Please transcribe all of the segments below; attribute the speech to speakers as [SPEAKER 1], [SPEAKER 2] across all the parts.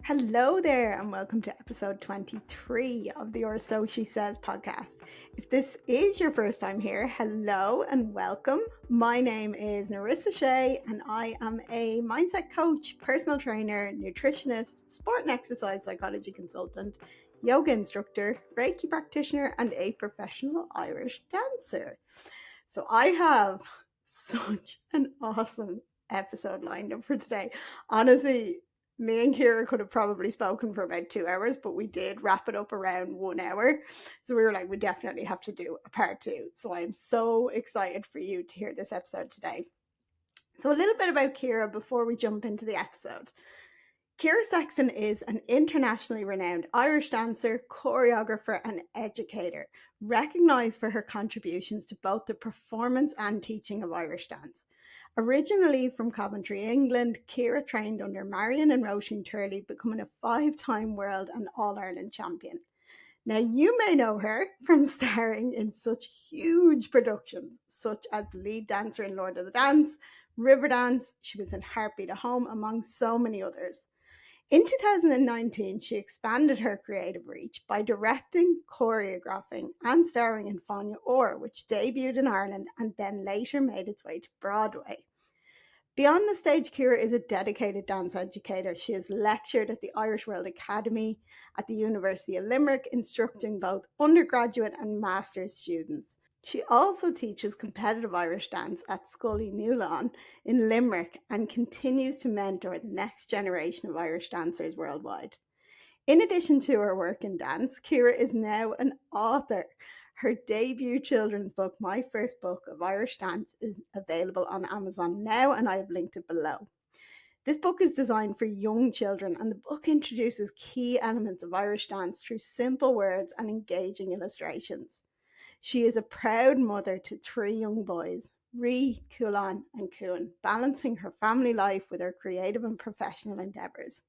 [SPEAKER 1] Hello there, and welcome to episode 23 of the Or So She Says podcast. If this is your first time here, hello and welcome. My name is Narissa Shea, and I am a mindset coach, personal trainer, nutritionist, sport and exercise psychology consultant, yoga instructor, Reiki practitioner, and a professional Irish dancer. So I have such an awesome episode lined up for today. Honestly, me and Ciara could have probably spoken for about 2 hours, but we did wrap it up around 1 hour. So we were like, we definitely have to do a part two. So I'm so excited for you to hear this episode today. So a little bit about Ciara before we jump into the episode. Ciara Sexton is an internationally renowned Irish dancer, choreographer, and educator, recognised for her contributions to both the performance and teaching of Irish dance. Originally from Coventry, England, Ciara trained under Marion and Roisin Turley, becoming a 5-time world and All-Ireland champion. Now, you may know her from starring in such huge productions, such as lead dancer in Lord of the Dance, Riverdance, she was in Heartbeat at Home, among so many others. In 2019, she expanded her creative reach by directing, choreographing, and starring in Fáinne Ór, which debuted in Ireland and then later made its way to Broadway. Beyond the stage, Ciara is a dedicated dance educator. She has lectured at the Irish World Academy at the University of Limerick, instructing both undergraduate and master's students. She also teaches competitive Irish dance at Scully New Lawn in Limerick and continues to mentor the next generation of Irish dancers worldwide. In addition to her work in dance, Ciara is now an author. Her debut children's book, My First Book of Irish Dance, is available on Amazon now, and I have linked it below. This book is designed for young children, and the book introduces key elements of Irish dance through simple words and engaging illustrations. She is a proud mother to 3 young boys, Ree, Cualan, and Cuan, balancing her family life with her creative and professional endeavours.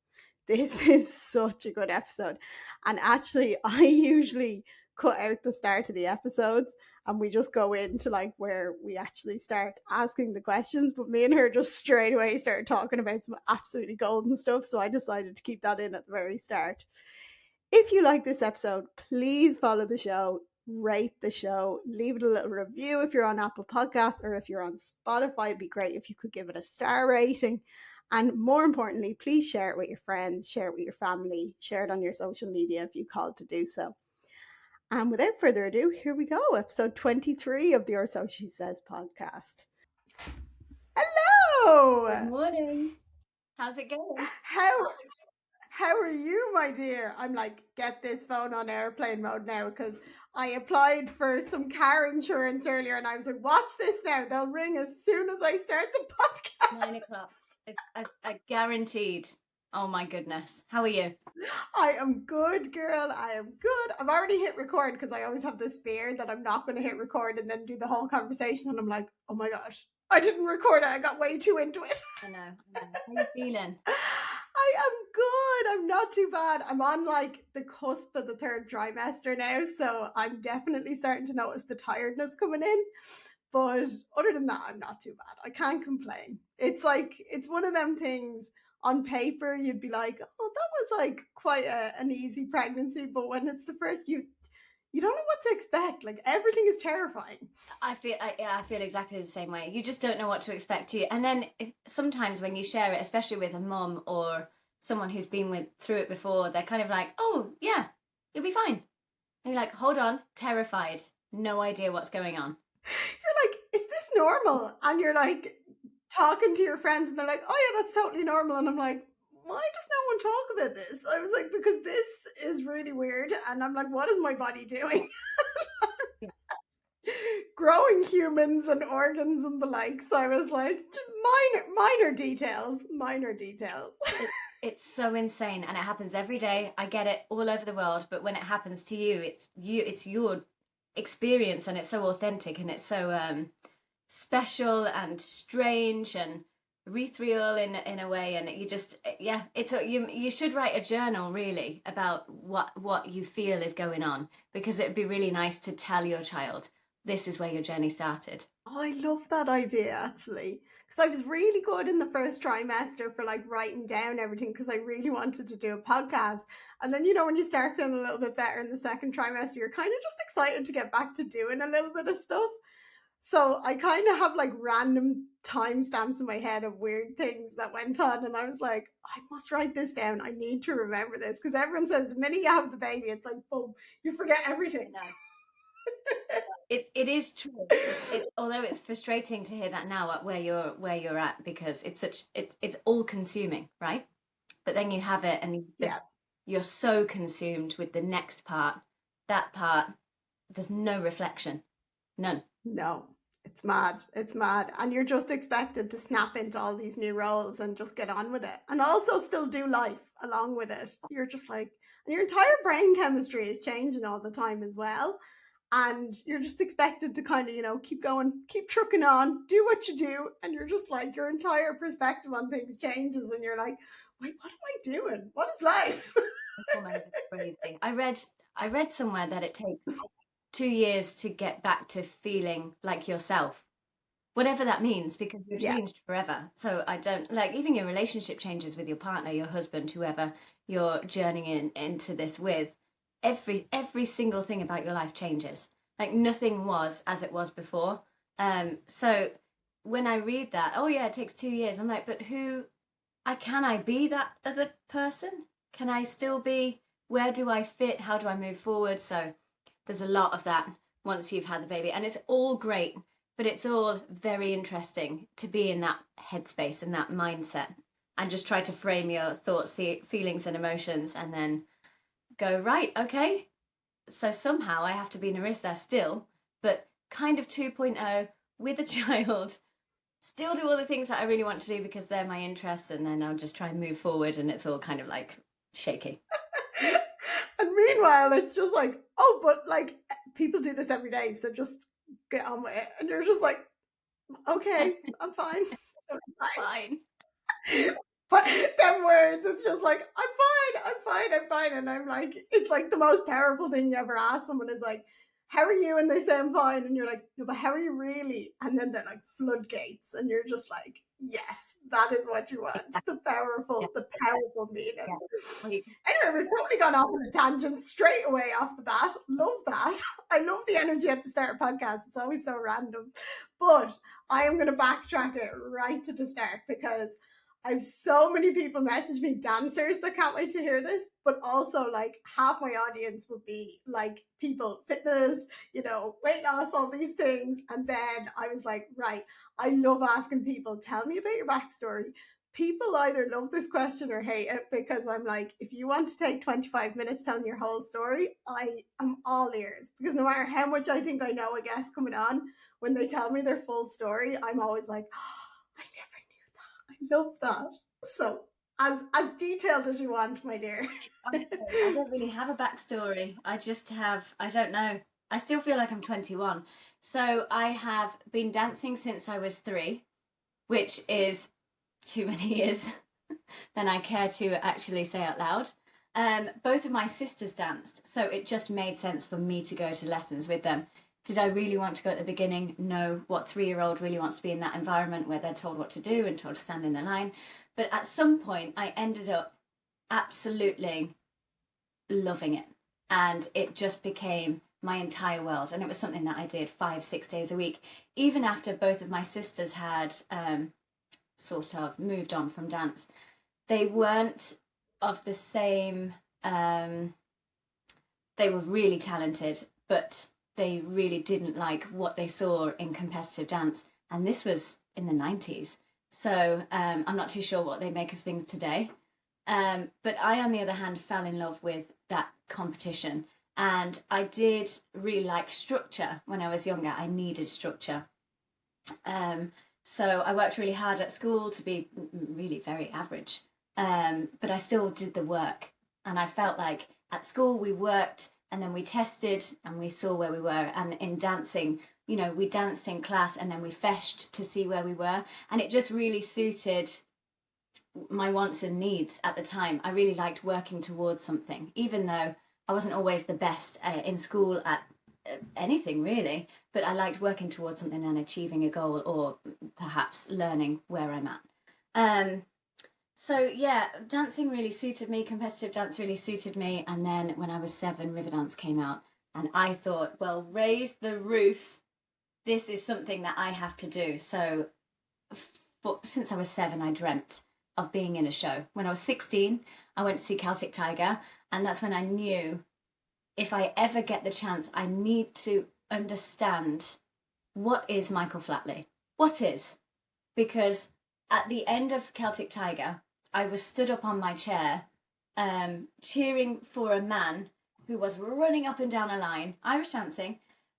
[SPEAKER 1] This is such a good episode. And actually, I usually cut out the start of the episodes and we just go into like where we actually start asking the questions. But me and her just straight away started talking about some absolutely golden stuff. So I decided to keep that in at the very start. If you like this episode, please follow the show, rate the show, leave it a little review if you're on Apple Podcasts, or if you're on Spotify. It'd be great if you could give it a star rating. And more importantly, please share it with your friends, share it with your family, share it on your social media if you called to do so. And without further ado, here we go. Episode 23 of the Or So She Says podcast. Hello!
[SPEAKER 2] Good morning. How's it going?
[SPEAKER 1] How are you, my dear? I'm like, get this phone on airplane mode now because I applied for some car insurance earlier and I was like, watch this now. They'll ring as soon as I start the podcast.
[SPEAKER 2] 9 o'clock. It's a guaranteed. Oh my goodness. How are you?
[SPEAKER 1] I am good, girl. I am good. I've already hit record because I always have this fear that I'm not going to hit record and then do the whole conversation. And I'm like, oh my gosh, I didn't record it. I got way too into it.
[SPEAKER 2] I know. How are you feeling?
[SPEAKER 1] I am good. I'm not too bad. I'm on like the cusp of the 3rd trimester now, so I'm definitely starting to notice the tiredness coming in. But other than that, I'm not too bad. I can't complain. It's like, it's one of them things on paper, you'd be like, oh, that was like quite an easy pregnancy. But when it's the first, you don't know what to expect. Like everything is terrifying.
[SPEAKER 2] I feel exactly the same way. You just don't know what to expect to you. And then sometimes when you share it, especially with a mum or someone who's been through it before, they're kind of like, oh yeah, you'll be fine. And you're like, hold on, terrified, no idea what's going on.
[SPEAKER 1] You're like, is this normal? And you're like talking to your friends and they're like, oh yeah, that's totally normal. And I'm like, why does no one talk about this? I was like, because this is really weird. And I'm like, what is my body doing? Growing humans and organs and the likes. I was like, minor details.
[SPEAKER 2] It's so insane and it happens every day. I get it all over the world, but when it happens to you, it's your experience and it's so authentic and it's so special and strange and ethereal in a way. And you just you should write a journal really about what you feel is going on, because it'd be really nice to tell your child this is where your journey started.
[SPEAKER 1] Oh, I love that idea actually. Because I was really good in the first trimester for like writing down everything because I really wanted to do a podcast. And then, when you start feeling a little bit better in the second trimester, you're kind of just excited to get back to doing a little bit of stuff. So I kind of have like random timestamps in my head of weird things that went on. And I was like, I must write this down. I need to remember this. Because everyone says the minute you have the baby, it's like, boom, you forget everything.
[SPEAKER 2] It is true. Although it's frustrating to hear that now at where you're at, because it's all consuming, right? But then you have it and
[SPEAKER 1] Yeah.
[SPEAKER 2] you're so consumed with the next part. That part, there's no reflection. None.
[SPEAKER 1] No, it's mad. It's mad. And you're just expected to snap into all these new roles and just get on with it. And also still do life along with it. You're just like, and your entire brain chemistry is changing all the time as well. And you're just expected to kind of, keep going, keep trucking on, do what you do. And you're just like, your entire perspective on things changes. And you're like, wait, what am I doing? What is life?
[SPEAKER 2] Hormones are crazy. I read somewhere that it takes 2 years to get back to feeling like yourself, whatever that means, because you're
[SPEAKER 1] Yeah.
[SPEAKER 2] changed forever. So I don't like, even your relationship changes with your partner, your husband, whoever you're journeying into this with. Every single thing about your life changes. Like nothing was as it was before. So when I read that, oh yeah, it takes 2 years. I'm like, but can I be that other person? Can I still be? Where do I fit? How do I move forward? So there's a lot of that once you've had the baby, and it's all great, but it's all very interesting to be in that headspace and that mindset, and just try to frame your thoughts, feelings, and emotions, and then go, right, okay, so somehow I have to be Narissa still, but kind of 2.0 with a child, still do all the things that I really want to do because they're my interests, and then I'll just try and move forward, and it's all kind of like shaky.
[SPEAKER 1] And meanwhile, it's just like, oh, but like people do this every day, so just get on with it. And you're just like, okay, I'm fine. I'm
[SPEAKER 2] Fine.
[SPEAKER 1] But them words, it's just like, I'm fine, I'm fine, I'm fine. And I'm like, it's like the most powerful thing you ever ask someone is like, how are you? And they say I'm fine. And you're like, no, but how are you really? And then they're like floodgates. And you're just like, yes, that is what you want. The powerful meaning.
[SPEAKER 2] Yeah.
[SPEAKER 1] Anyway, we've totally gone off on a tangent straight away off the bat. Love that. I love the energy at the start of podcasts. It's always so random. But I am going to backtrack it right to the start because I've so many people message me, dancers that can't wait to hear this, but also like half my audience would be like people, fitness, weight loss, all these things. And then I was like, right, I love asking people, tell me about your backstory. People either love this question or hate it because I'm like, if you want to take 25 minutes telling your whole story, I am all ears because no matter how much I think I know a guest coming on, when they tell me their full story, I'm always like, oh, I never knew that. I love that. So as detailed as you want, my dear.
[SPEAKER 2] Honestly, I don't really have a backstory. I don't know. I still feel like I'm 21. So I have been dancing since I was 3, which is too many years than I care to actually say out loud. Both of my sisters danced, so it just made sense for me to go to lessons with them. Did I really want to go at the beginning? No. What 3-year-old really wants to be in that environment where they're told what to do and told to stand in the line? But at some point, I ended up absolutely loving it. And it just became my entire world. And it was something that I did 5, 6 days a week, even after both of my sisters had sort of moved on from dance. They weren't of the same, they were really talented, but they really didn't like what they saw in competitive dance. And this was in the 90s. So I'm not too sure what they make of things today. But I, on the other hand, fell in love with that competition. And I did really like structure when I was younger. I needed structure. So I worked really hard at school to be really very average. But I still did the work. And I felt like at school we worked and then we tested and we saw where we were. And in dancing, we danced in class and then we feshed to see where we were. And it just really suited my wants and needs at the time. I really liked working towards something, even though I wasn't always the best in school at anything really, but I liked working towards something and achieving a goal, or perhaps learning where I'm at. So yeah, dancing really suited me, competitive dance really suited me. And then when I was 7, Riverdance came out, and I thought, well, raise the roof. This is something that I have to do. So since I was 7, I dreamt of being in a show. When I was 16, I went to see Celtic Tiger, and that's when I knew, if I ever get the chance, I need to understand, what is Michael Flatley? What is? Because at the end of Celtic Tiger, I was stood up on my chair, cheering for a man who was running up and down a line, Irish dancing,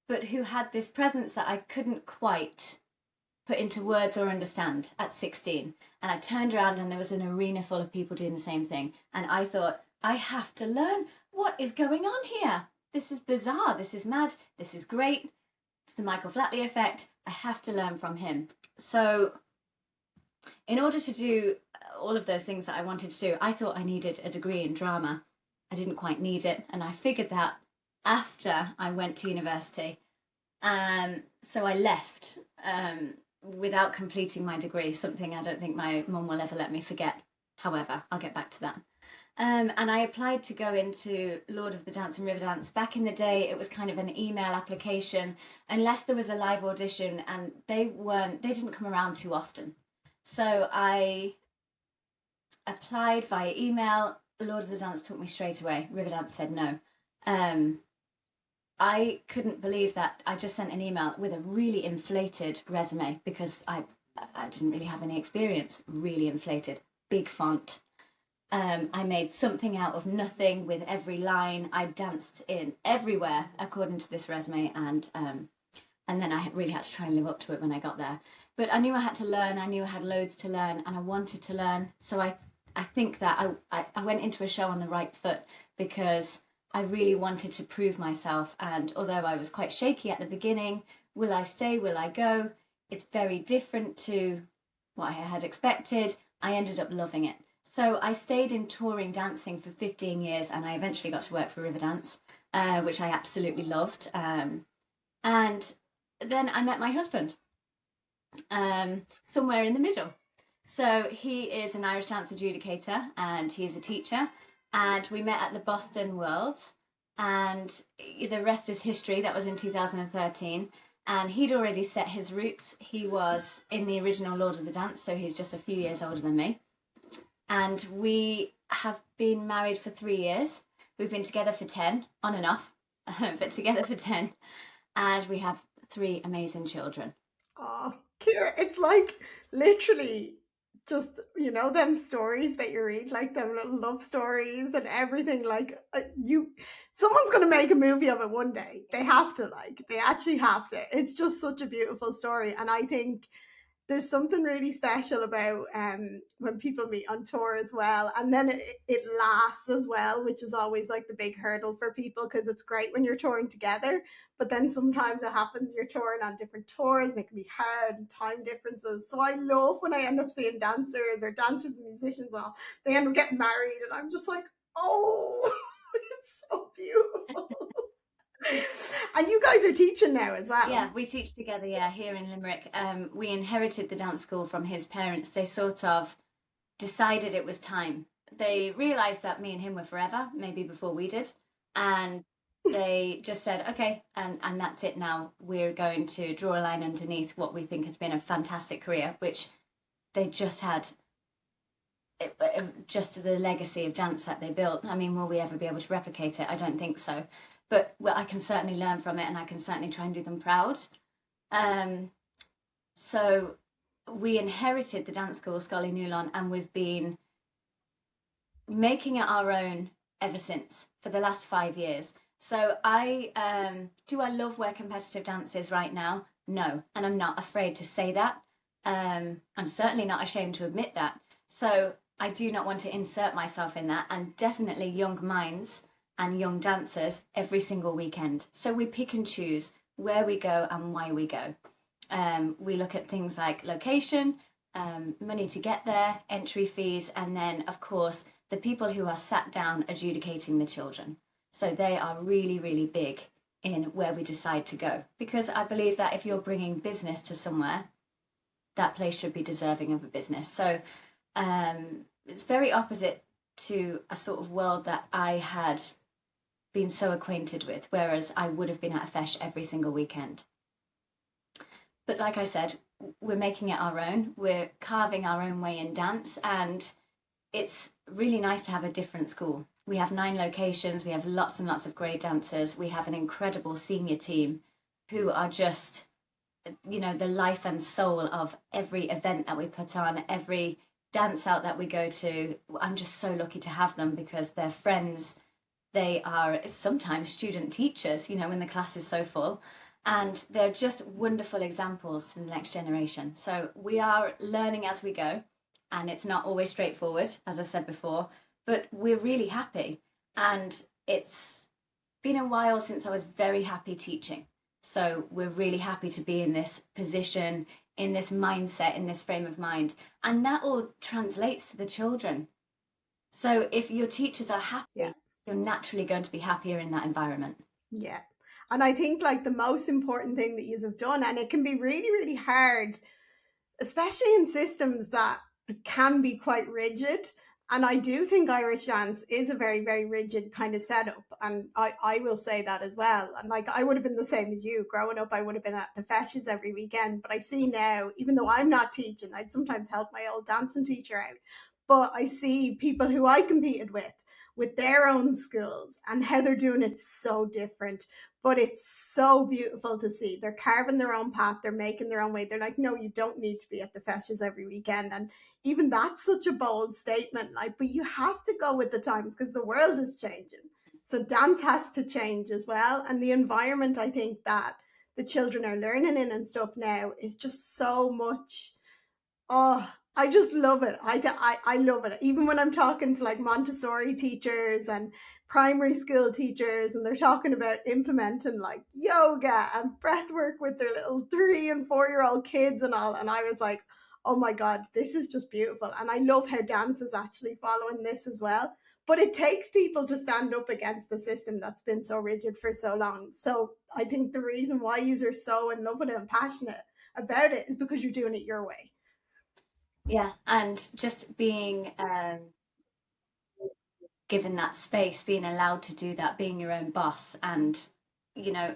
[SPEAKER 2] but who had this presence that I couldn't quite put into words or understand at 16. And I turned around and there was an arena full of people doing the same thing. And I thought, I have to learn what is going on here. This is bizarre. This is mad. This is great. It's the Michael Flatley effect. I have to learn from him. So in order to do all of those things that I wanted to do, I thought I needed a degree in drama. I didn't quite need it. And I figured that after I went to university. So I left without completing my degree, something I don't think my mum will ever let me forget. However, I'll get back to that. And I applied to go into Lord of the Dance and Riverdance. Back in the day, it was kind of an email application, unless there was a live audition, and they didn't come around too often. So I applied via email. Lord of the Dance took me straight away. Riverdance said no. I couldn't believe that I just sent an email with a really inflated resume, because I didn't really have any experience. Really inflated, big font. I made something out of nothing with every line. I danced in everywhere according to this resume, and then I really had to try and live up to it when I got there. But I knew I had to learn. I knew I had loads to learn, and I wanted to learn. So I think that I went into a show on the right foot, because I really wanted to prove myself. And although I was quite shaky at the beginning, will I stay, will I go? It's very different to what I had expected. I ended up loving it. So I stayed in touring dancing for 15 years, and I eventually got to work for Riverdance, which I absolutely loved. And then I met my husband, somewhere in the middle. So he is an Irish dance adjudicator, and he is a teacher. And we met at the Boston Worlds, and the rest is history. That was in 2013. And he'd already set his roots. He was in the original Lord of the Dance, so he's just a few years older than me. And we have been married for 3 years. We've been together for 10, on and off, but together for 10. And we have 3 amazing children.
[SPEAKER 1] Oh, Ciara, it's like literally just, them stories that you read, like them little love stories and everything. Like, someone's going to make a movie of it one day. They have to, they actually have to. It's just such a beautiful story. And I think there's something really special about when people meet on tour as well, and then it lasts as well, which is always like the big hurdle for people, because it's great when you're touring together, but then sometimes it happens you're touring on different tours and it can be hard, and time differences. So I love when I end up seeing dancers and musicians, they end up getting married, and I'm just like, oh, it's so beautiful. And you guys are teaching now as well.
[SPEAKER 2] Yeah, we teach together, here in Limerick. We inherited the dance school from his parents. They sort of decided it was time. They realised that me and him were forever, maybe before we did. And they just said, okay, and that's it now. We're going to draw a line underneath what we think has been a fantastic career, which they just had, just the legacy of dance that they built. I mean, will we ever be able to replicate it? I don't think so. But I can certainly learn from it, and I can certainly try and do them proud. So we inherited the dance school, Scully Newlon, and we've been making it our own ever since, for the last 5 years. So do I love where competitive dance is right now? No, and I'm not afraid to say that. I'm certainly not ashamed to admit that. So I do not want to insert myself in that, and definitely young minds and young dancers every single weekend. So we pick and choose where we go and why we go. We look at things like location, money to get there, entry fees, and then, of course, the people who are sat down adjudicating the children. So they are really, really big in where we decide to go, because I believe that if you're bringing business to somewhere, that place should be deserving of a business. So it's very opposite to a sort of world that I had been so acquainted with, whereas I would have been at a fesh every single weekend. But like I said, we're making it our own. We're carving our own way in dance, and it's really nice to have a different school. We have 9 locations, we have lots and lots of great dancers, we have an incredible senior team who are just, the life and soul of every event that we put on, every dance out that we go to. I'm just so lucky to have them because they're friends. They are sometimes student teachers, when the class is so full. And they're just wonderful examples to the next generation. So we are learning as we go, and it's not always straightforward, as I said before, but we're really happy. And it's been a while since I was very happy teaching. So we're really happy to be in this position, in this mindset, in this frame of mind. And that all translates to the children. So if your teachers are happy, you're naturally going to be happier in that environment.
[SPEAKER 1] Yeah. And I think like the most important thing that you have done, and it can be really, really hard, especially in systems that can be quite rigid. And I do think Irish dance is a very, very rigid kind of setup. And I will say that as well. And like I would have been the same as you. Growing up, I would have been at the feshes every weekend. But I see now, even though I'm not teaching, I'd sometimes help my old dancing teacher out. But I see people who I competed with their own schools and how they're doing it so different, but it's so beautiful to see. They're carving their own path, they're making their own way. They're like, no, you don't need to be at the feshes every weekend. And even that's such a bold statement, like, but you have to go with the times because the world is changing. So dance has to change as well. And the environment, I think, that the children are learning in and stuff now is just so much. Oh, I just love it. I love it. Even when I'm talking to like Montessori teachers and primary school teachers, and they're talking about implementing like yoga and breath work with their little 3 and 4 year old kids and all. And I was like, oh my God, this is just beautiful. And I love how dance is actually following this as well. But it takes people to stand up against the system that's been so rigid for so long. So I think the reason why you are so in love with it and passionate about it is because you're doing it your way.
[SPEAKER 2] Yeah, and just being given that space, being allowed to do that, being your own boss, and you know,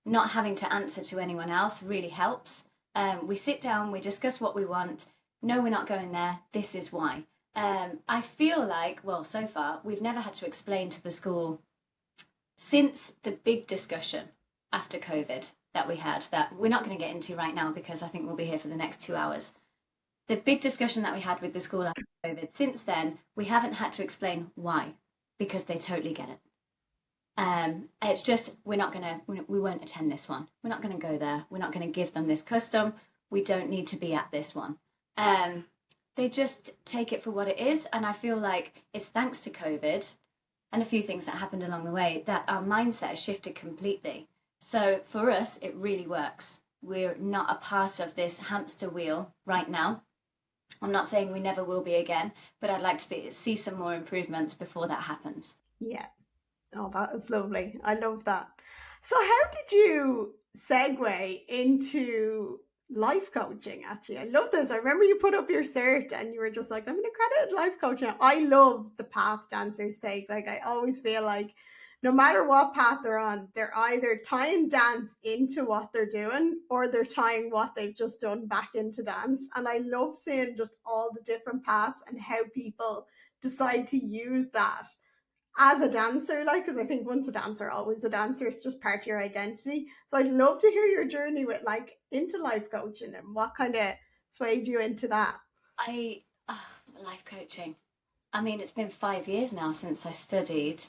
[SPEAKER 2] not having to answer to anyone else really helps. We sit down, we discuss what we want. No, we're not going there. This is why. I feel like, well, so far we've never had to explain to the school since the big discussion after COVID that we had, that we're not going to get into right now because I think we'll be here for the next 2 hours. The big discussion that we had with the school after COVID, since then, we haven't had to explain why, because they totally get it. It's just, we won't attend this one. We're not going to go there. We're not going to give them this custom. We don't need to be at this one. They just take it for what it is. And I feel like it's thanks to COVID and a few things that happened along the way that our mindset has shifted completely. So for us, it really works. We're not a part of this hamster wheel right now. I'm not saying we never will be again, but I'd like to see some more improvements before that happens.
[SPEAKER 1] Yeah. Oh, that is lovely. I love that. So, how did you segue into life coaching? Actually, I love this. I remember you put up your cert and you were just like, I'm an accredited life coach now. I love the path dancers take. Like, I always feel like no matter what path they're on, they're either tying dance into what they're doing or they're tying what they've just done back into dance. And I love seeing just all the different paths and how people decide to use that as a dancer, like, because I think once a dancer, always a dancer. It's just part of your identity. So I'd love to hear your journey with like into life coaching and what kind of swayed you into that.
[SPEAKER 2] I life coaching. I mean, it's been 5 years now since I studied.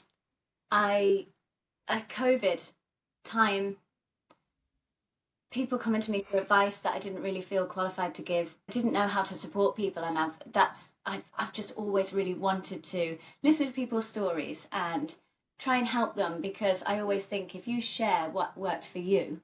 [SPEAKER 2] I a COVID time, people coming to me for advice that I didn't really feel qualified to give. I didn't know how to support people, and I've just always really wanted to listen to people's stories and try and help them, because I always think if you share what worked for you,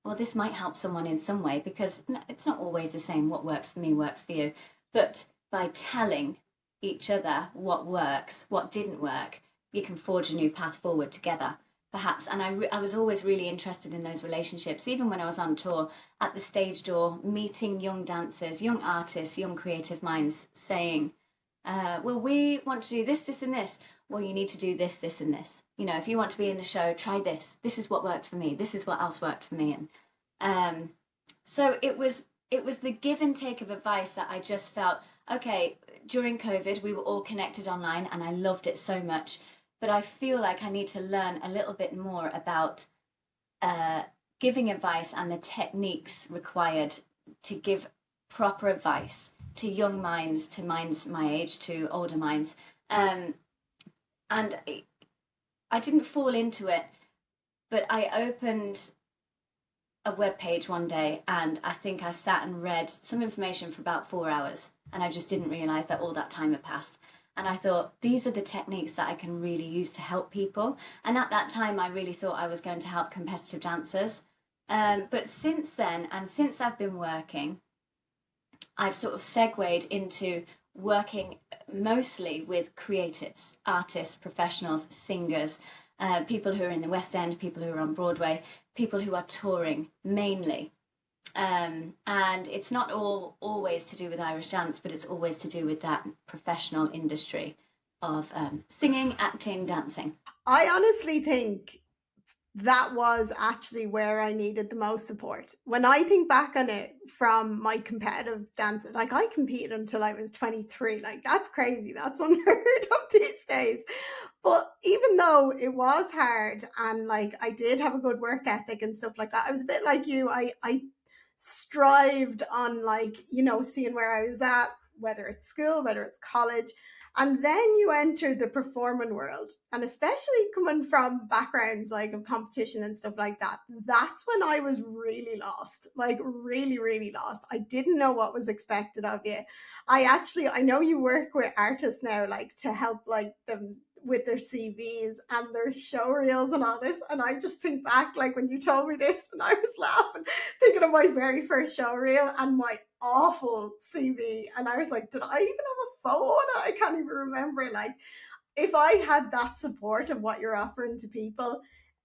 [SPEAKER 2] well, this might help someone in some way, because it's not always the same. What works for me works for you, but by telling each other what works, what didn't work, you can forge a new path forward together. perhaps. And I was always really interested in those relationships, even when I was on tour, at the stage door, meeting young dancers, young artists, young creative minds, saying, well, we want to do this, this, and this. Well, you need to do this, this, and this. You know, if you want to be in the show, try this. This is what worked for me. This is what else worked for me. And so it was the give and take of advice that I just felt, okay, during COVID, we were all connected online and I loved it so much. But I feel like I need to learn a little bit more about giving advice and the techniques required to give proper advice to young minds, to minds my age, to older minds. And I didn't fall into it, but I opened a web page one day and I think I sat and read some information for about 4 hours and I just didn't realize that all that time had passed. And I thought, these are the techniques that I can really use to help people. And at that time, I really thought I was going to help competitive dancers. But since then, and since I've been working, I've sort of segued into working mostly with creatives, artists, professionals, singers, people who are in the West End, people who are on Broadway, people who are touring mainly. And it's not always to do with Irish dance, but it's always to do with that professional industry of singing, acting, dancing.
[SPEAKER 1] I honestly think that was actually where I needed the most support. When I think back on it from my competitive dance, like I competed until I was 23. Like that's crazy. That's unheard of these days. But even though it was hard and like I did have a good work ethic and stuff like that, I was a bit like you. I strived on like, seeing where I was at, whether it's school, whether it's college. And then you enter the performing world. And especially coming from backgrounds like of competition and stuff like that, that's when I was really lost, like really, really lost. I didn't know what was expected of you. I know you work with artists now, like to help like them with their CVs and their show reels and all this. And I just think back, like when you told me this, and I was laughing, thinking of my very first show reel and my awful CV. And I was like, did I even have a photo on it? I can't even remember. Like, if I had that support of what you're offering to people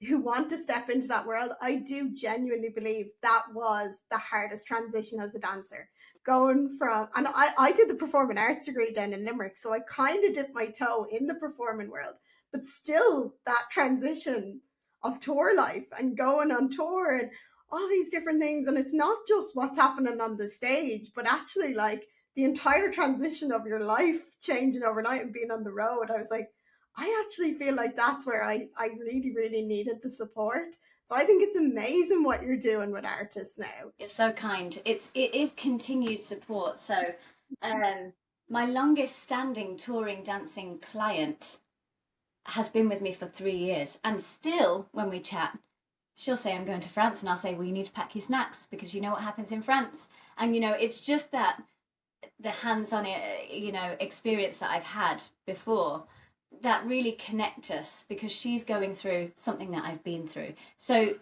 [SPEAKER 1] who want to step into that world, I do genuinely believe that was the hardest transition as a dancer. Going from, and I did the performing arts degree down in Limerick, so I kind of dipped my toe in the performing world, but still that transition of tour life and going on tour and all these different things. And it's not just what's happening on the stage, but actually like the entire transition of your life changing overnight and being on the road. I was like, I actually feel like that's where I really, really needed the support. So I think it's amazing what you're doing with artists now.
[SPEAKER 2] You're so kind. It is continued support. So, my longest standing touring dancing client has been with me for 3 years, and still, when we chat, she'll say, I'm going to France, and I'll say, well, you need to pack your snacks because you know what happens in France. And, it's just that the hands-on, experience that I've had before that really connect us because she's going through something that I've been through. So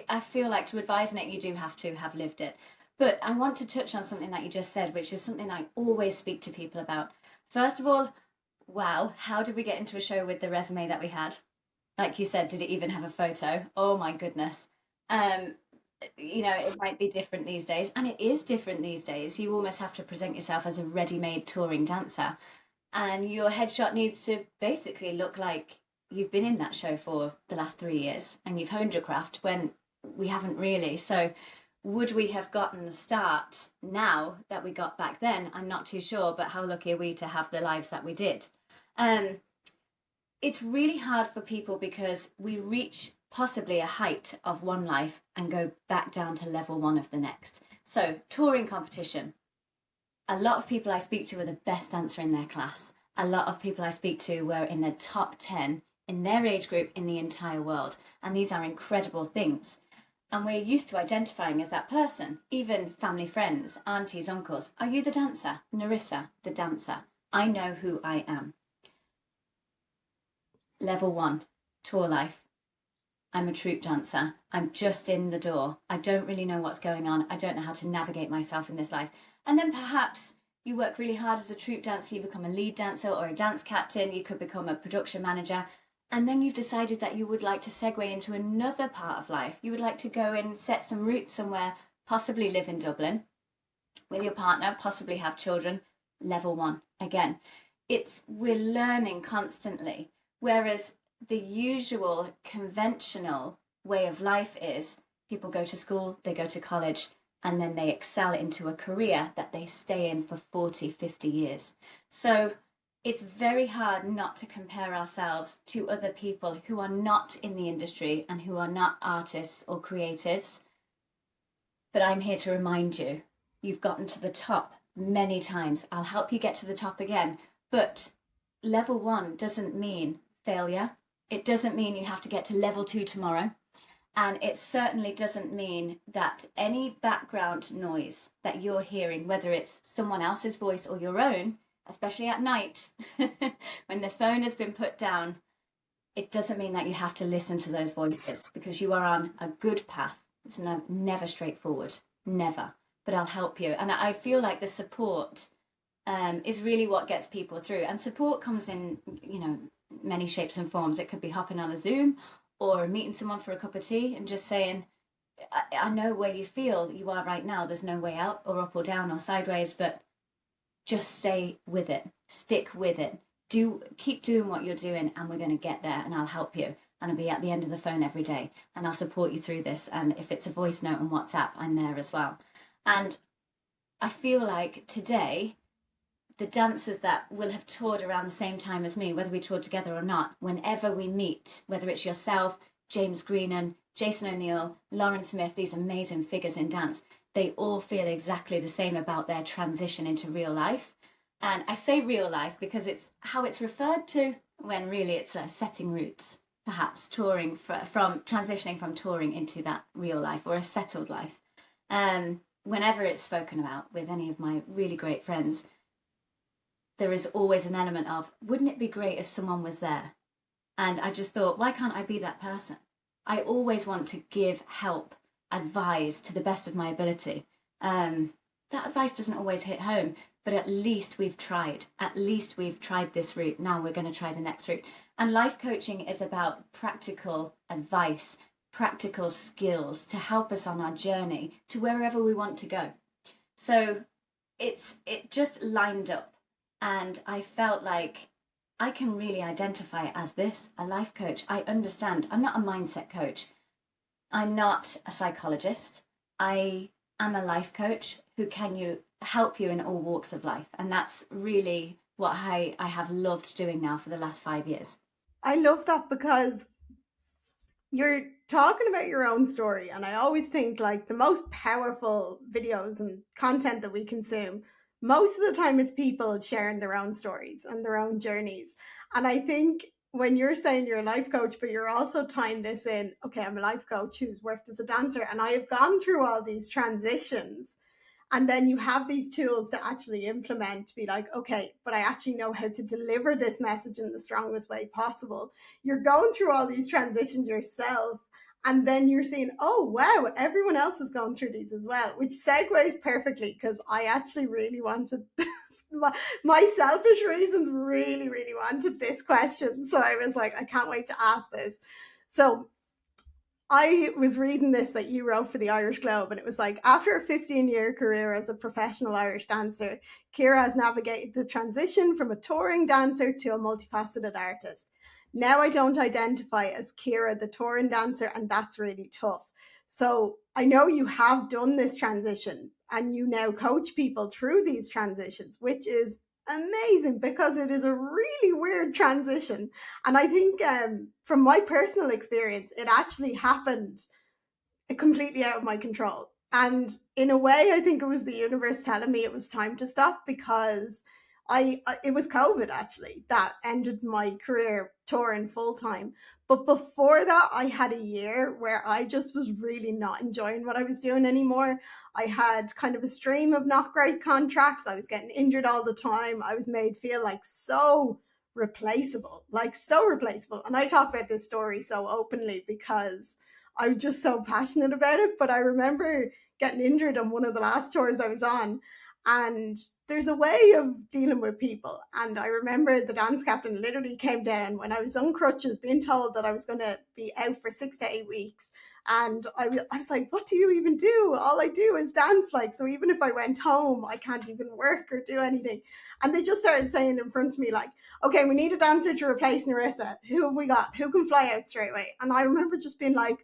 [SPEAKER 2] I feel like to advise on it, you do have to have lived it. But I want to touch on something that you just said, which is something I always speak to people about. First of all, wow, how did we get into a show with the resume that we had? Like you said, did it even have a photo? Oh my goodness. It might be different these days, and it is different these days. You almost have to present yourself as a ready-made touring dancer, and your headshot needs to basically look like you've been in that show for the last 3 years and you've honed your craft when we haven't really. So would we have gotten the start now that we got back then? I'm not too sure, but how lucky are we to have the lives that we did? It's really hard for people because we reach possibly a height of one life and go back down to level one of the next. So touring competition. A lot of people I speak to are the best dancer in their class. A lot of people I speak to were in the top 10 in their age group in the entire world. And these are incredible things. And we're used to identifying as that person, even family friends, aunties, uncles. Are you the dancer? Narissa, the dancer. I know who I am. Level one, tour life. I'm a troupe dancer. I'm just in the door. I don't really know what's going on. I don't know how to navigate myself in this life. And then perhaps you work really hard as a troupe dancer. You become a lead dancer or a dance captain. You could become a production manager. And then you've decided that you would like to segue into another part of life. You would like to go and set some roots somewhere, possibly live in Dublin with your partner, possibly have children. Level 1 again. We're learning constantly, whereas the usual conventional way of life is people go to school, they go to college, and then they excel into a career that they stay in for 40, 50 years. So it's very hard not to compare ourselves to other people who are not in the industry and who are not artists or creatives. But I'm here to remind you, you've gotten to the top many times. I'll help you get to the top again. But level 1 doesn't mean failure. It doesn't mean you have to get to level 2 tomorrow. And it certainly doesn't mean that any background noise that you're hearing, whether it's someone else's voice or your own, especially at night, when the phone has been put down, it doesn't mean that you have to listen to those voices, because you are on a good path. It's never straightforward, never. But I'll help you. And I feel like the support is really what gets people through. And support comes in, many shapes and forms. It could be hopping on a Zoom or meeting someone for a cup of tea and just saying, I know where you feel you are right now. There's no way out, or up or down or sideways, but just stay with it, stick with it, keep doing what you're doing, and we're going to get there, and I'll help you, and I'll be at the end of the phone every day, and I'll support you through this. And if it's a voice note on WhatsApp, I'm there as well. And I feel like today, the dancers that will have toured around the same time as me, whether we toured together or not, whenever we meet, whether it's yourself, James Greenan, Jason O'Neill, Lauren Smith, these amazing figures in dance, they all feel exactly the same about their transition into real life. And I say real life because it's how it's referred to, when really it's setting roots, perhaps touring from transitioning from touring into that real life or a settled life. Whenever it's spoken about with any of my really great friends, there is always an element of, wouldn't it be great if someone was there? And I just thought, why can't I be that person? I always want to give help, advise to the best of my ability. That advice doesn't always hit home, but at least we've tried. At least we've tried this route. Now we're going to try the next route. And life coaching is about practical advice, practical skills to help us on our journey to wherever we want to go. So it just lined up, and I felt like I can really identify as this, a life coach. I understand. I'm not a mindset coach. I'm not a psychologist. I am a life coach who can help you in all walks of life. And that's really what I have loved doing now for the last 5 years.
[SPEAKER 1] I love that, because you're talking about your own story. And I always think, like, the most powerful videos and content that we consume, most of the time it's people sharing their own stories and their own journeys. And I think when you're saying you're a life coach, but you're also tying this in, okay, I'm a life coach who's worked as a dancer, and I have gone through all these transitions. And then you have these tools to actually implement, to be like, okay, but I actually know how to deliver this message in the strongest way possible. You're going through all these transitions yourself, and then you're seeing, oh, wow, everyone else is going through these as well, which segues perfectly, because I actually really wanted, my selfish reasons, really, really wanted this question. So I was like, I can't wait to ask this. So I was reading this that you wrote for the Irish Globe, and it was like, after a 15-year career as a professional Irish dancer, Ciara has navigated the transition from a touring dancer to a multifaceted artist. Now I don't identify as Ciara, the touring dancer, and that's really tough. So I know you have done this transition, and you now coach people through these transitions, which is amazing, because it is a really weird transition. And I think from my personal experience, it actually happened completely out of my control. And in a way, I think it was the universe telling me it was time to stop, because it was COVID actually that ended my career touring full time. But before that, I had a year where I just was really not enjoying what I was doing anymore. I had kind of a stream of not great contracts. I was getting injured all the time. I was made feel like so replaceable, like so replaceable. And I talk about this story so openly because I'm just so passionate about it. But I remember getting injured on one of the last tours I was on, And there's a way of dealing with people. And I remember the dance captain literally came down when I was on crutches, being told that I was going to be out for 6 to 8 weeks. And I was like, what do you even do? All I do is dance. Like, so even if I went home, I can't even work or do anything. And they just started saying in front of me, like, okay, we need a dancer to replace Narissa. Who have we got? Who can fly out straight away? And I remember just being like,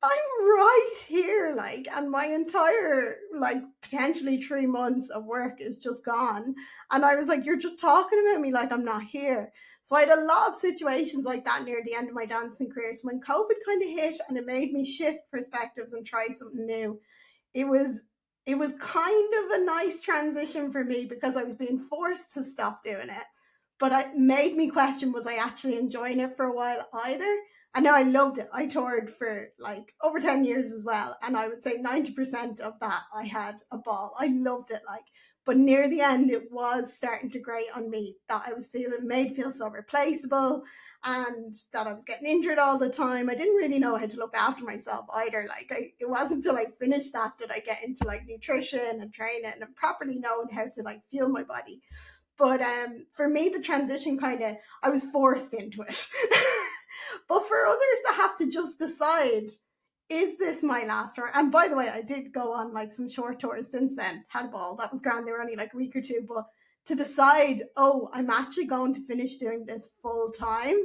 [SPEAKER 1] I'm right here, like, and my entire, like, potentially 3 months of work is just gone. And I was like, you're just talking about me like I'm not here. So I had a lot of situations like that near the end of my dancing career. So when COVID kind of hit and it made me shift perspectives and try something new, it was it was kind of a nice transition for me because I was being forced to stop doing it. But it made me question, was I actually enjoying it for a while either? And now I loved it. I toured for like over 10 years as well. And I would say 90% of that I had a ball. I loved it. Like, but near the end, it was starting to grate on me that I was feeling made feel so replaceable and that I was getting injured all the time. I didn't really know how to look after myself either. Like, it wasn't until I finished that I get into like nutrition and training and properly knowing how to like feel my body. But for me, the transition kind of, I was forced into it. But for others that have to just decide, is this my last tour? And by the way, I did go on like some short tours since then, had a ball. That was grand. They were only like a week or two. But to decide, oh, I'm actually going to finish doing this full time,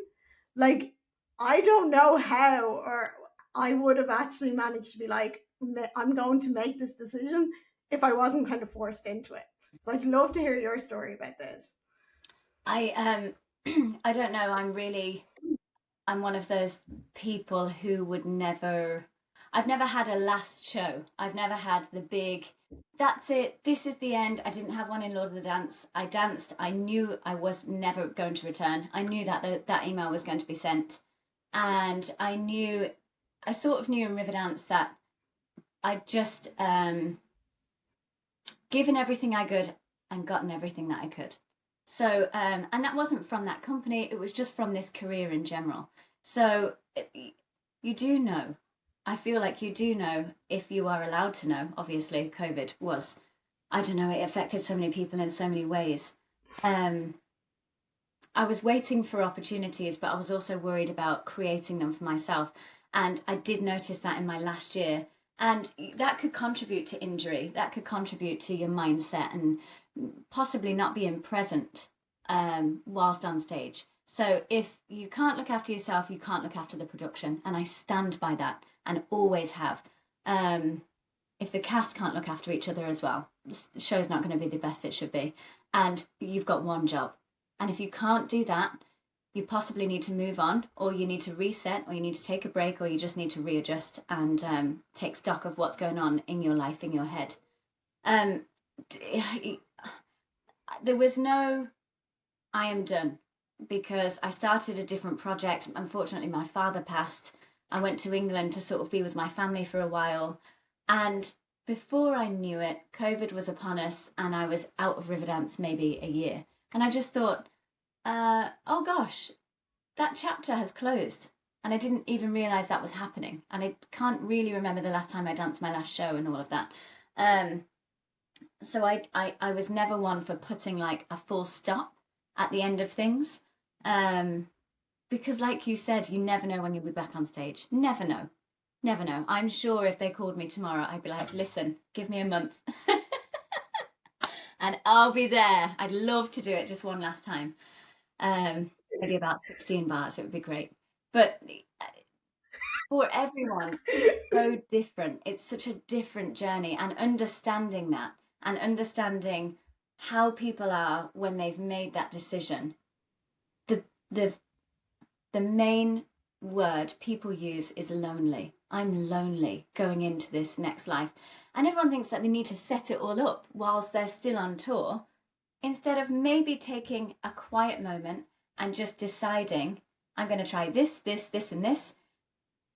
[SPEAKER 1] like, I don't know how, or I would have actually managed to be like, I'm going to make this decision if I wasn't kind of forced into it. So I'd love to hear your story about this.
[SPEAKER 2] I I don't know. I'm one of those people who would never. I've never had a last show. I've never had the big. That's it. This is the end. I didn't have one in Lord of the Dance. I danced. I knew I was never going to return. I knew that that email was going to be sent, and I sort of knew in Riverdance that I'd just given everything I could and gotten everything that I could. So, and that wasn't from that company, it was just from this career in general. So, you do know. I feel like you do know if you are allowed to know. Obviously, COVID was, I don't know, it affected so many people in so many ways. Um, I was waiting for opportunities, but I was also worried about creating them for myself. And I did notice that in my last year. And that could contribute to injury, that could contribute to your mindset and possibly not being present whilst on stage. So if you can't look after yourself, you can't look after the production. And I stand by that and always have. If the cast can't look after each other as well, the show's not going to be the best it should be. And you've got one job. And if you can't do that, you possibly need to move on, or you need to reset, or you need to take a break, or you just need to readjust and take stock of what's going on in your life, in your head. Um, there was no, I am done, because I started a different project. Unfortunately, my father passed. I went to England to sort of be with my family for a while. And before I knew it, COVID was upon us, and I was out of Riverdance maybe a year. And I just thought, oh gosh, that chapter has closed. And I didn't even realize that was happening. And I can't really remember the last time I danced my last show and all of that. So I was never one for putting like a full stop at the end of things. Because like you said, you never know when you'll be back on stage. Never know. Never know. I'm sure if they called me tomorrow, I'd be like, listen, give me a month. And I'll be there. I'd love to do it just one last time. Maybe about 16 bars, it would be great. But for everyone, it's so different. It's such a different journey, and understanding that and understanding how people are when they've made that decision. The the the main word people use is lonely. I'm lonely going into this next life. And everyone thinks that they need to set it all up whilst they're still on tour, instead of maybe taking a quiet moment and just deciding, I'm going to try this, this, and this.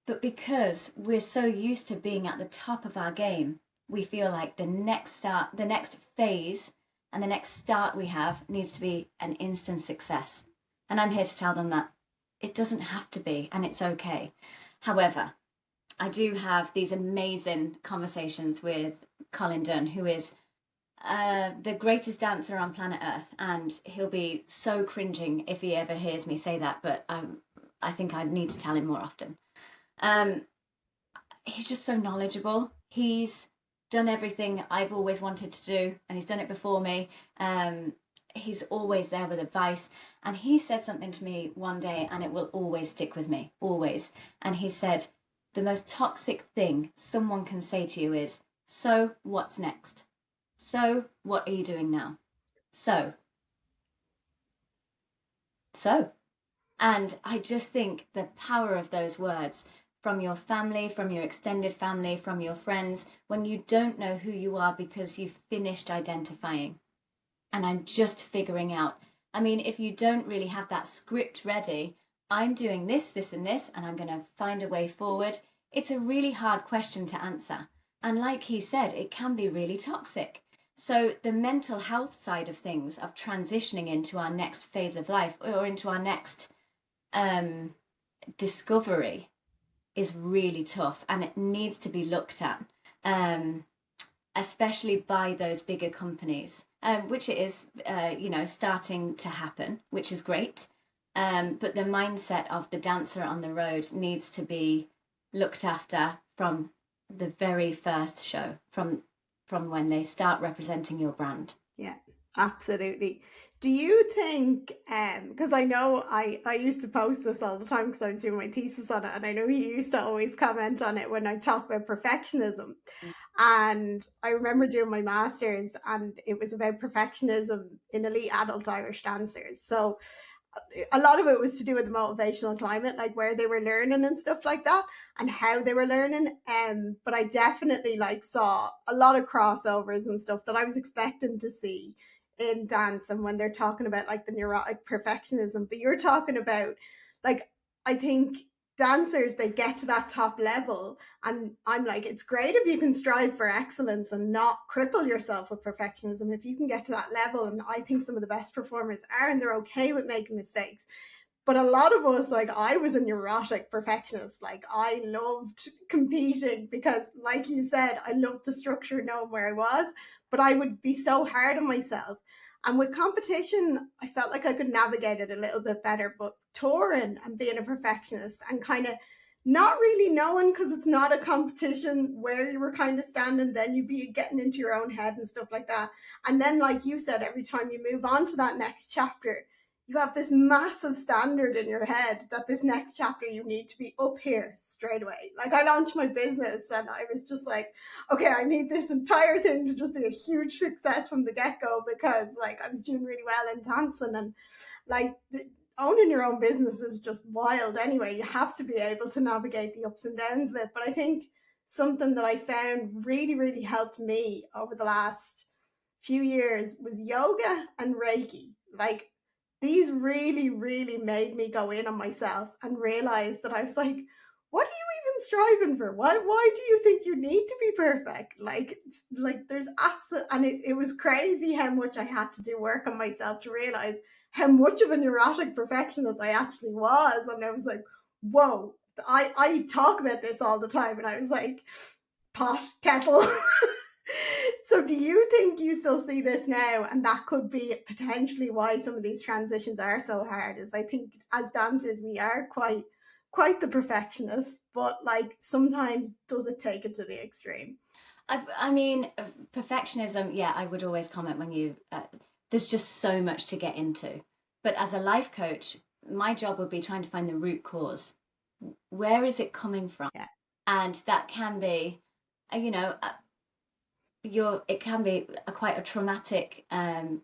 [SPEAKER 2] But because we're so used to being at the top of our game, we feel like the next phase, and the next start we have needs to be an instant success. And I'm here to tell them that it doesn't have to be, and it's okay. However, I do have these amazing conversations with Colin Dunn, who is the greatest dancer on planet Earth, and he'll be so cringing if he ever hears me say that, but I think I need to tell him more often. Um, he's just so knowledgeable. He's done everything I've always wanted to do, and he's done it before me. He's always there with advice. And he said something to me one day, and it will always stick with me, always. And he said, the most toxic thing someone can say to you is, so what's next? So what are you doing now? So. And I just think the power of those words from your family, from your extended family, from your friends, when you don't know who you are because you've finished identifying and I'm just figuring out. I mean, if you don't really have that script ready, I'm doing this, this, and this, and I'm going to find a way forward. It's a really hard question to answer. And like he said, it can be really toxic. So the mental health side of things, of transitioning into our next phase of life or into our next discovery, is really tough, and it needs to be looked at, especially by those bigger companies, which it is, starting to happen, which is great. But the mindset of the dancer on the road needs to be looked after from the very first show, from when they start representing your brand.
[SPEAKER 1] Yeah, absolutely. Do you think, because I know I used to post this all the time because I was doing my thesis on it, and I know you used to always comment on it when I talk about perfectionism. And I remember doing my master's, and it was about perfectionism in elite adult Irish dancers. So a lot of it was to do with the motivational climate, like where they were learning and stuff like that, and how they were learning. But I definitely like saw a lot of crossovers and stuff that I was expecting to see in dance, and when they're talking about like the neurotic perfectionism. But you're talking about, like, I think dancers, they get to that top level, and I'm like, it's great if you can strive for excellence and not cripple yourself with perfectionism. If you can get to that level, and I think some of the best performers are, and they're okay with making mistakes. But a lot of us, like, I was a neurotic perfectionist. Like, I loved competing because, like you said, I loved the structure, knowing where I was, but I would be so hard on myself. And with competition, I felt like I could navigate it a little bit better. But touring and being a perfectionist and kind of not really knowing, because it's not a competition, where you were kind of standing, then you'd be getting into your own head and stuff like that. And then, like you said, every time you move on to that next chapter, you have this massive standard in your head that this next chapter you need to be up here straight away. Like, I launched my business and I was just like, okay, I need this entire thing to just be a huge success from the get-go, because like I was doing really well in dancing, and like owning your own business is just wild anyway. You have to be able to navigate the ups and downs of it. But I think something that I found really, really helped me over the last few years was yoga and Reiki. Like, these really, really made me go in on myself and realize that I was like, what are you even striving for? Why do you think you need to be perfect? Like there's absolute, and it was crazy how much I had to do work on myself to realize how much of a neurotic perfectionist I actually was. And I was like, whoa, I talk about this all the time. And I was like, pot, kettle. So do you think you still see this now, and that could be potentially why some of these transitions are so hard? Is, I think as dancers we are quite the perfectionists, but like sometimes does it take it to the extreme?
[SPEAKER 2] I mean, perfectionism, yeah, I would always comment when there's just so much to get into. But as a life coach, my job would be trying to find the root cause. Where is it coming from?
[SPEAKER 1] Yeah.
[SPEAKER 2] And that can be, you know, it can be quite a traumatic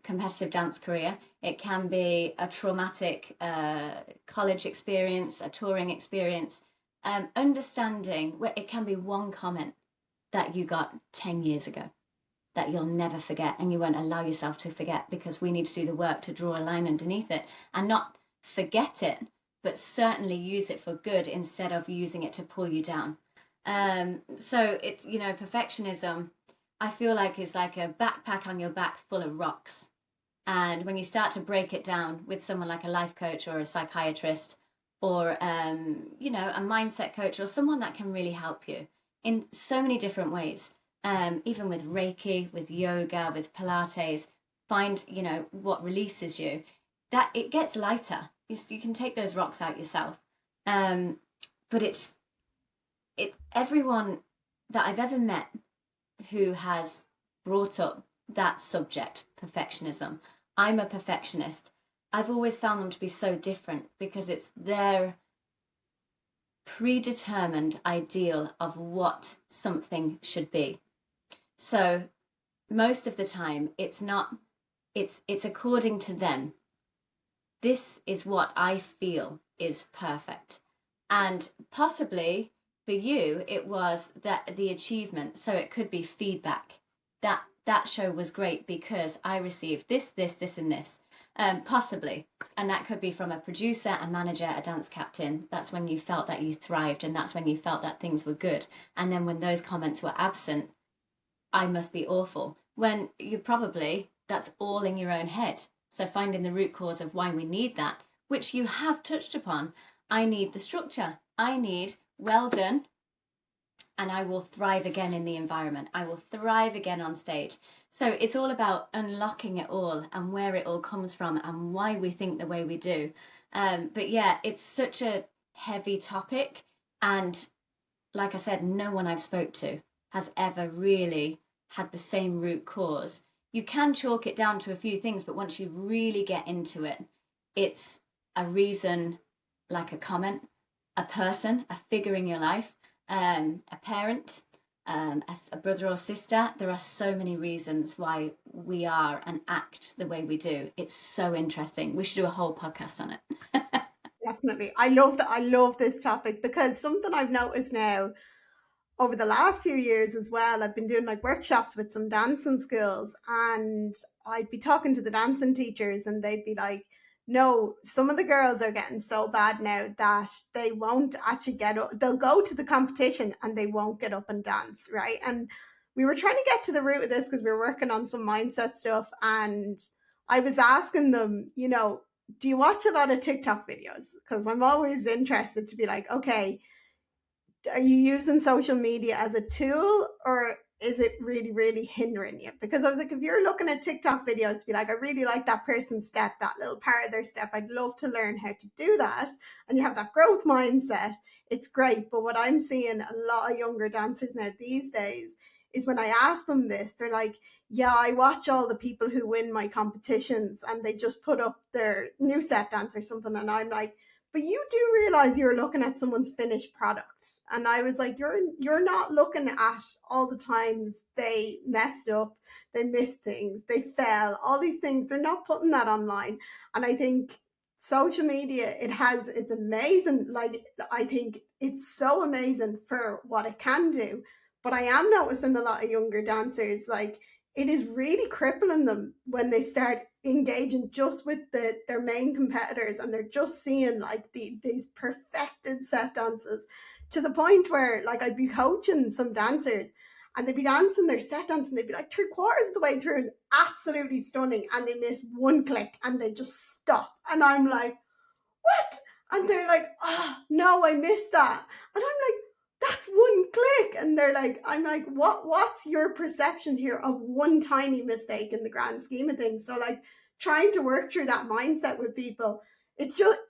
[SPEAKER 2] competitive dance career. It can be a traumatic college experience, a touring experience. Understanding where it can be one comment that you got 10 years ago that you'll never forget, and you won't allow yourself to forget, because we need to do the work to draw a line underneath it and not forget it, but certainly use it for good instead of using it to pull you down. So it's, perfectionism, I feel like, is like a backpack on your back full of rocks. And when you start to break it down with someone like a life coach or a psychiatrist, or a mindset coach, or someone that can really help you in so many different ways, even with Reiki, with yoga, with Pilates, find, what releases you. That it gets lighter. You can take those rocks out yourself. But it's everyone that I've ever met who has brought up that subject, perfectionism. I'm a perfectionist. I've always found them to be so different because it's their predetermined ideal of what something should be. So most of the time it's not, it's according to them. This is what I feel is perfect. And possibly for you it was that the achievement, so it could be feedback. That show was great because I received this and this. Possibly. And that could be from a producer, a manager, a dance captain. That's when you felt that you thrived, and that's when you felt that things were good. And then when those comments were absent, I must be awful. When you probably, that's all in your own head. So finding the root cause of why we need that, which you have touched upon. I need the structure. I need, well done, and I will thrive again in the environment. I will thrive again on stage. So it's all about unlocking it all and where it all comes from and why we think the way we do. But yeah, it's such a heavy topic. And like I said, no one I've spoke to has ever really had the same root cause. You can chalk it down to a few things, but once you really get into it, it's a reason, like a comment, a person, a figure in your life, a parent, a brother or sister. There are so many reasons why we are and act the way we do. It's so interesting. We should do a whole podcast on it.
[SPEAKER 1] Definitely. I love that. I love this topic because something I've noticed now over the last few years as well, I've been doing like workshops with some dancing schools, and I'd be talking to the dancing teachers and they'd be like, no, some of the girls are getting so bad now that they won't actually get up. They'll go to the competition and they won't get up and dance, right? And we were trying to get to the root of this because we were working on some mindset stuff. And I was asking them, do you watch a lot of TikTok videos? Because I'm always interested to be like, okay, are you using social media as a tool, or is it really, really hindering you? Because I was like, if you're looking at TikTok videos, be like, I really like that person's step, that little part of their step. I'd love to learn how to do that. And you have that growth mindset. It's great. But what I'm seeing a lot of younger dancers now these days is when I ask them this, they're like, yeah, I watch all the people who win my competitions and they just put up their new set dance or something. And I'm like, but you do realize you're looking at someone's finished product. And I was like, you're not looking at all the times they messed up, they missed things, they fell, all these things. They're not putting that online. And I think social media, it's amazing. Like, I think it's so amazing for what it can do. But I am noticing a lot of younger dancers, like, it is really crippling them when they start engaging just with their main competitors, and they're just seeing like these perfected set dances, to the point where like I'd be coaching some dancers and they'd be dancing their set dance and they'd be like three-quarters of the way through and absolutely stunning, and they miss one click and they just stop, and I'm like, what? And they're like, oh no, I missed that. And I'm like, that's one click. And they're like, I'm like, what's your perception here of one tiny mistake in the grand scheme of things? So like trying to work through that mindset with people,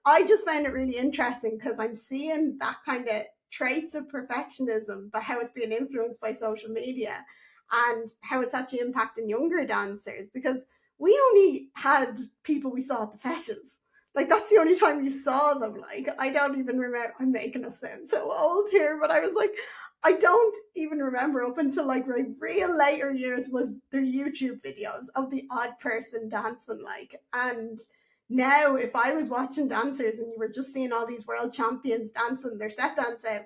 [SPEAKER 1] I just find it really interesting because I'm seeing that kind of traits of perfectionism, but how it's being influenced by social media and how it's actually impacting younger dancers, because we only had people we saw at the feshes. Like, that's the only time you saw them. Like, I don't even remember. I'm making us sound so old here, but I was like, I don't even remember up until like my real later years was their YouTube videos of the odd person dancing. Like, and now if I was watching dancers and you were just seeing all these world champions dancing their set dance out,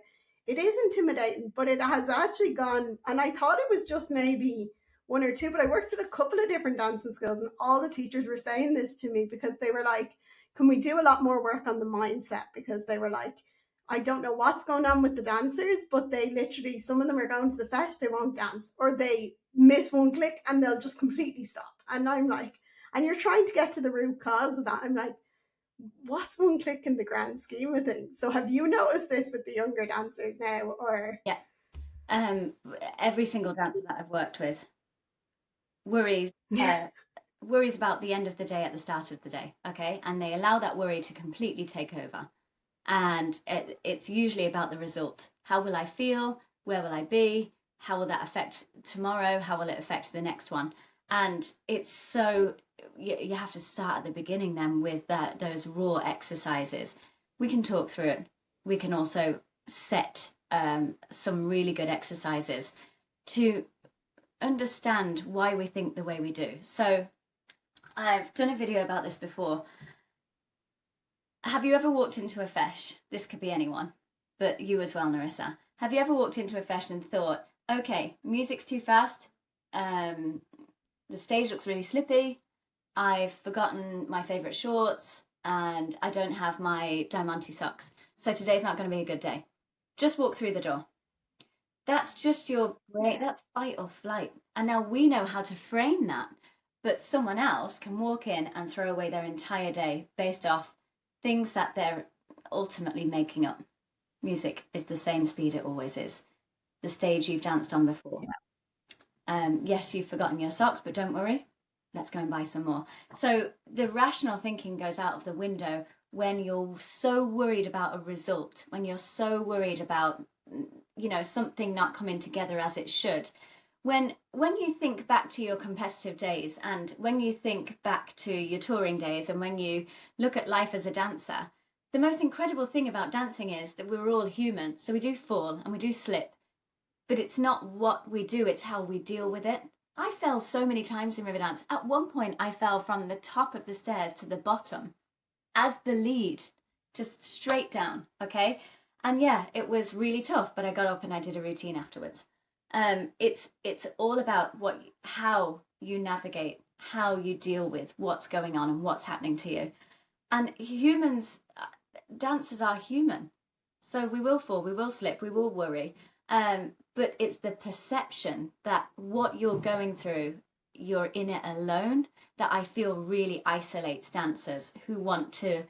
[SPEAKER 1] it is intimidating, but it has actually gone. And I thought it was just maybe one or two, but I worked with a couple of different dancing schools, and all the teachers were saying this to me because they were like, can we do a lot more work on the mindset? Because they were like, I don't know what's going on with the dancers, but they literally, some of them are going to the fest, they won't dance, or they miss one click and they'll just completely stop. And I'm like, and you're trying to get to the root cause of that. I'm like, what's one click in the grand scheme of things? So have you noticed this with the younger dancers now, or?
[SPEAKER 2] Yeah. Um, every single dancer that I've worked with worries uh, worries about the end of the day at the start of the day, okay? And they allow that worry to completely take over. And it's usually about the result. How will I feel? Where will I be? How will that affect tomorrow? How will it affect the next one? And it's so you have to start at the beginning then with those raw exercises. We can talk through it. We can also set some really good exercises to understand why we think the way we do. So I've done a video about this before. Have you ever walked into a fesh? This could be anyone, but you as well, Narissa. Have you ever walked into a fesh and thought, okay, music's too fast, um, the stage looks really slippy, I've forgotten my favourite shorts, and I don't have my diamante socks, so today's not going to be a good day. Just walk through the door. That's just your brain,
[SPEAKER 1] Yeah.
[SPEAKER 2] that's fight or flight. And now we know how to frame that, but someone else can walk in and throw away their entire day based off things that they're ultimately making up. Music is the same speed it always is. The stage you've danced on before. Yes, you've forgotten your socks, but don't worry. Let's go and buy some more. So the rational thinking goes out of the window when you're so worried about a result, when you're so worried about something not coming together as it should. When you think back to your competitive days and when you think back to your touring days and when you look at life as a dancer, the most incredible thing about dancing is that we're all human. So we do fall and we do slip, but it's not what we do, it's how we deal with it. I fell so many times in river dance. At one point, I fell from the top of the stairs to the bottom as the lead, just straight down. Okay. And yeah, it was really tough, but I got up and I did a routine afterwards. It's all about how you navigate, how you deal with what's going on and what's happening to you. And humans, dancers are human. So we will fall, we will slip, we will worry. But it's the perception that what you're going through, you're in it alone, that I feel really isolates dancers who want to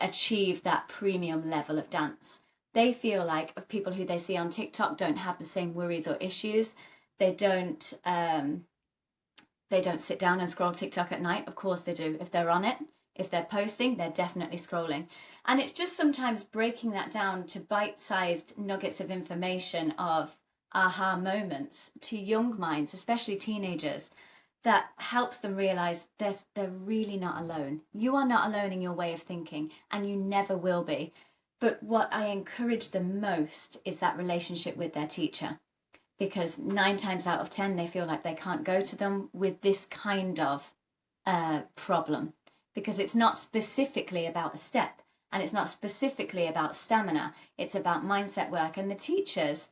[SPEAKER 2] achieve that premium level of dance. They feel like people who they see on TikTok don't have the same worries or issues. They don't um, they don't sit down and scroll TikTok at night. Of course they do. If they're on it, if they're posting, they're definitely scrolling. And it's just sometimes breaking that down to bite-sized nuggets of information of aha moments to young minds, especially teenagers, that helps them realize they're really not alone. You are not alone in your way of thinking, and you never will be. But what I encourage them most is that relationship with their teacher, because 9 times out of 10 they feel like they can't go to them with this kind of problem, because it's not specifically about a step and it's not specifically about stamina, it's about mindset work. And the teachers,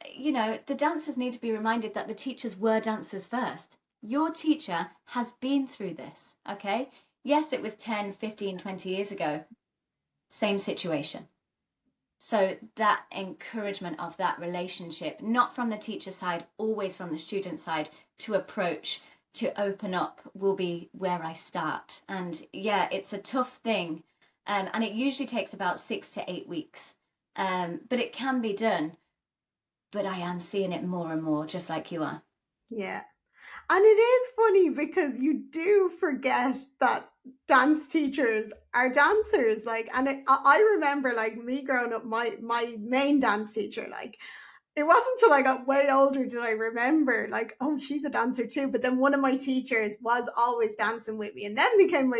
[SPEAKER 2] the dancers need to be reminded that the teachers were dancers first. Your teacher has been through this, okay? Yes, it was 10, 15, 20 years ago, same situation. So that encouragement of that relationship, not from the teacher side, always from the student side, to approach, to open up, will be where I start. And yeah, it's a tough thing. And it usually takes about 6 to 8 weeks. But it can be done. But I am seeing it more and more, just like you are.
[SPEAKER 1] Yeah. And it is funny because you do forget that dance teachers are dancers. Like, and I remember, like, me growing up, my main dance teacher, like, it wasn't until I got way older did I remember, like, oh, she's a dancer too. But then one of my teachers was always dancing with me, and then became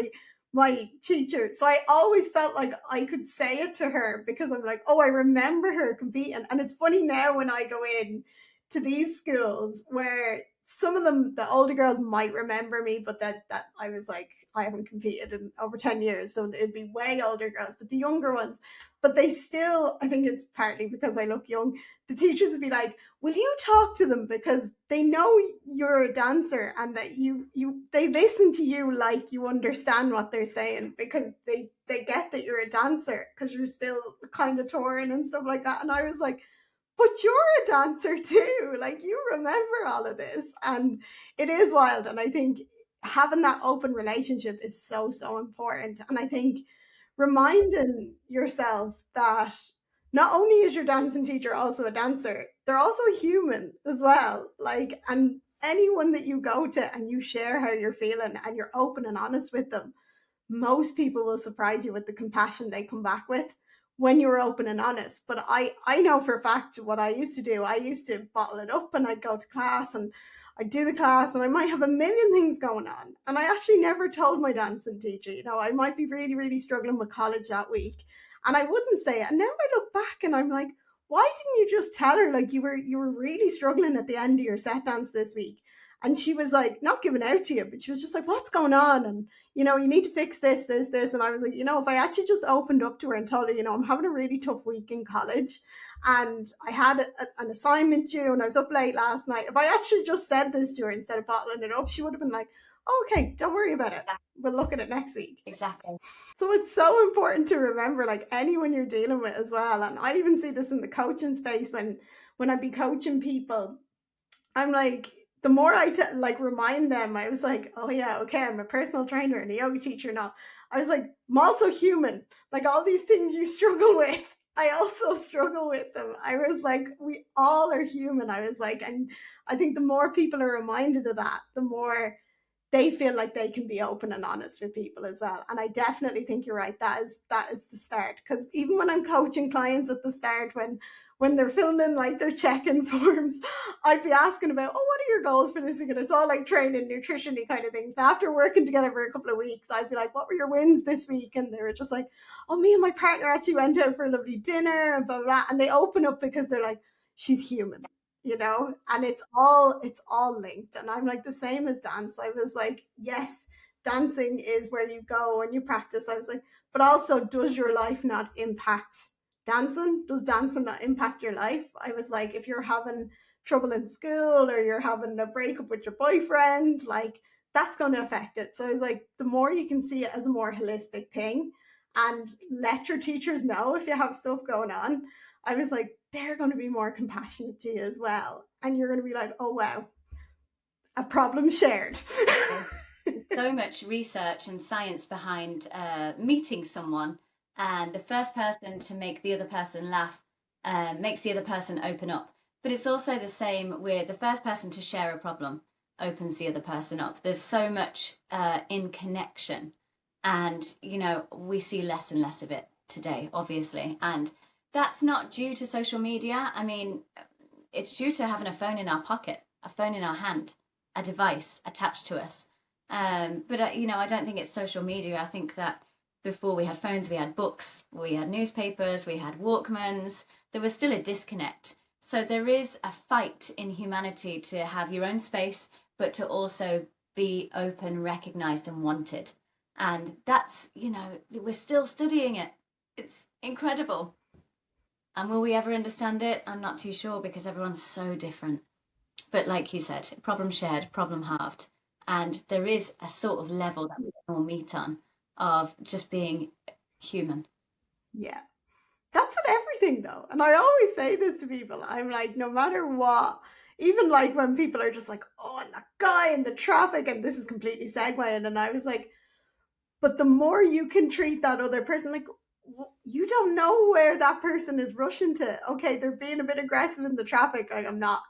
[SPEAKER 1] my teacher. So I always felt like I could say it to her because I'm like, oh, I remember her competing. And it's funny now when I go in to these schools where some of them, the older girls might remember me, but that I was like, I haven't competed in over 10 years, so it'd be way older girls. But the younger ones, but they still, I think it's partly because I look young, the teachers would be like, will you talk to them, because they know you're a dancer and that they listen to you like you understand what they're saying, because they get that you're a dancer because you're still kind of touring and stuff like that. And I was like, but you're a dancer too, like, you remember all of this. And it is wild. And I think having that open relationship is so important. And I think reminding yourself that not only is your dancing teacher also a dancer, they're also a human as well. Like, and anyone that you go to and you share how you're feeling and you're open and honest with them, most people will surprise you with the compassion they come back with when you're open and honest. But I know for a fact what I used to do. I used to bottle it up and I'd go to class and I'd do the class and I might have a million things going on. And I actually never told my dancing teacher, you know, I might be really, really struggling with college that week. And I wouldn't say it. And now I look back and I'm like, why didn't you just tell her like you were really struggling at the end of your set dance this week? And she was like, not giving out to you, but she was just like, what's going on? And you know, you need to fix this, this, this. And I was like, you know, if I actually just opened up to her and told her, you know, I'm having a really tough week in college and I had an assignment due and I was up late last night. If I actually just said this to her instead of bottling it up, she would have been like, oh, okay, don't worry about it. We'll look at it next week.
[SPEAKER 2] Exactly.
[SPEAKER 1] So it's so important to remember, like anyone you're dealing with as well. And I even see this in the coaching space when I be coaching people. I'm like, the more like remind them, I was like, oh yeah, okay, I'm a personal trainer and a yoga teacher now. I was like, I'm also human. Like all these things you struggle with, I also struggle with them. I was like, we all are human. I was like, and I think the more people are reminded of that, the more they feel like they can be open and honest with people as well. And I definitely think you're right. That is the start. Because even when I'm coaching clients at the start, when they're filling in like their check-in forms, I'd be asking about, oh, what are your goals for this week? And it's all like training, nutrition kind of things. And after working together for a couple of weeks, I'd be like, what were your wins this week? And they were just like, oh, me and my partner actually went out for a lovely dinner and blah, blah, blah. And they open up because they're like, she's human, you know, and it's all linked. And I'm like the same as dance. I was like, yes, dancing is where you go and you practice. I was like, but also, does your life not impact dancing? Does dancing not impact your life? I was like, if you're having trouble in school or you're having a breakup with your boyfriend, like that's going to affect it. So I was like, the more you can see it as a more holistic thing and let your teachers know if you have stuff going on, I was like, they're going to be more compassionate to you as well. And you're going to be like, oh, wow, a problem shared.
[SPEAKER 2] There's so much research and science behind meeting someone, and the first person to make the other person laugh makes the other person open up. But it's also the same with the first person to share a problem opens the other person up. There's so much in connection, and you know we see less and less of it today, obviously, and that's not due to social media. I mean, it's due to having a phone in our pocket, a phone in our hand, a device attached to us. But you know, I don't think it's social media. I think that before we had phones, we had books, we had newspapers, we had Walkmans. There was still a disconnect. So there is a fight in humanity to have your own space, but to also be open, recognized, and wanted. And that's, you know, we're still studying it. It's incredible. And will we ever understand it? I'm not too sure because everyone's so different. But like you said, problem shared, problem halved. And there is a sort of level that we can all meet on of just being human.
[SPEAKER 1] Yeah. That's with everything though. And I always say this to people. I'm like, no matter what, even like when people are just like, oh, and that guy in the traffic, and this is completely segueing. And I was like, but the more you can treat that other person, like, you don't know where that person is rushing to. Okay, they're being a bit aggressive in the traffic. Like, I'm not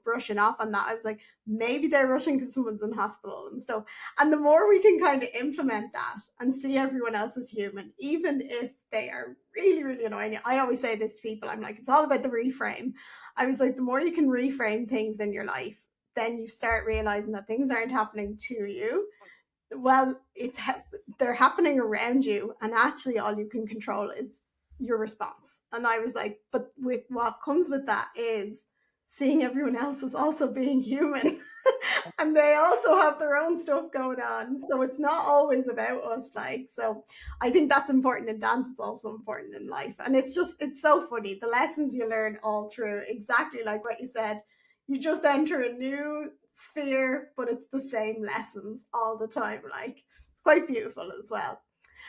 [SPEAKER 1] brushing off on that. I was like, maybe they're rushing because someone's in hospital and stuff. And the more we can kind of implement that and see everyone else as human, even if they are really, really annoying. I always say this to people. I'm like, it's all about the reframe. I was like, the more you can reframe things in your life, then you start realizing that things aren't happening to you. Well, they're happening around you, and actually all you can control is your response. And I was like, but with what comes with that is seeing everyone else as also being human. And they also have their own stuff going on, so it's not always about us. Like, so I think that's important in dance. It's also important in life, and it's so funny the lessons you learn all through, exactly like what you said. You just enter a new sphere, but it's the same lessons all the time. Like, it's quite beautiful as well.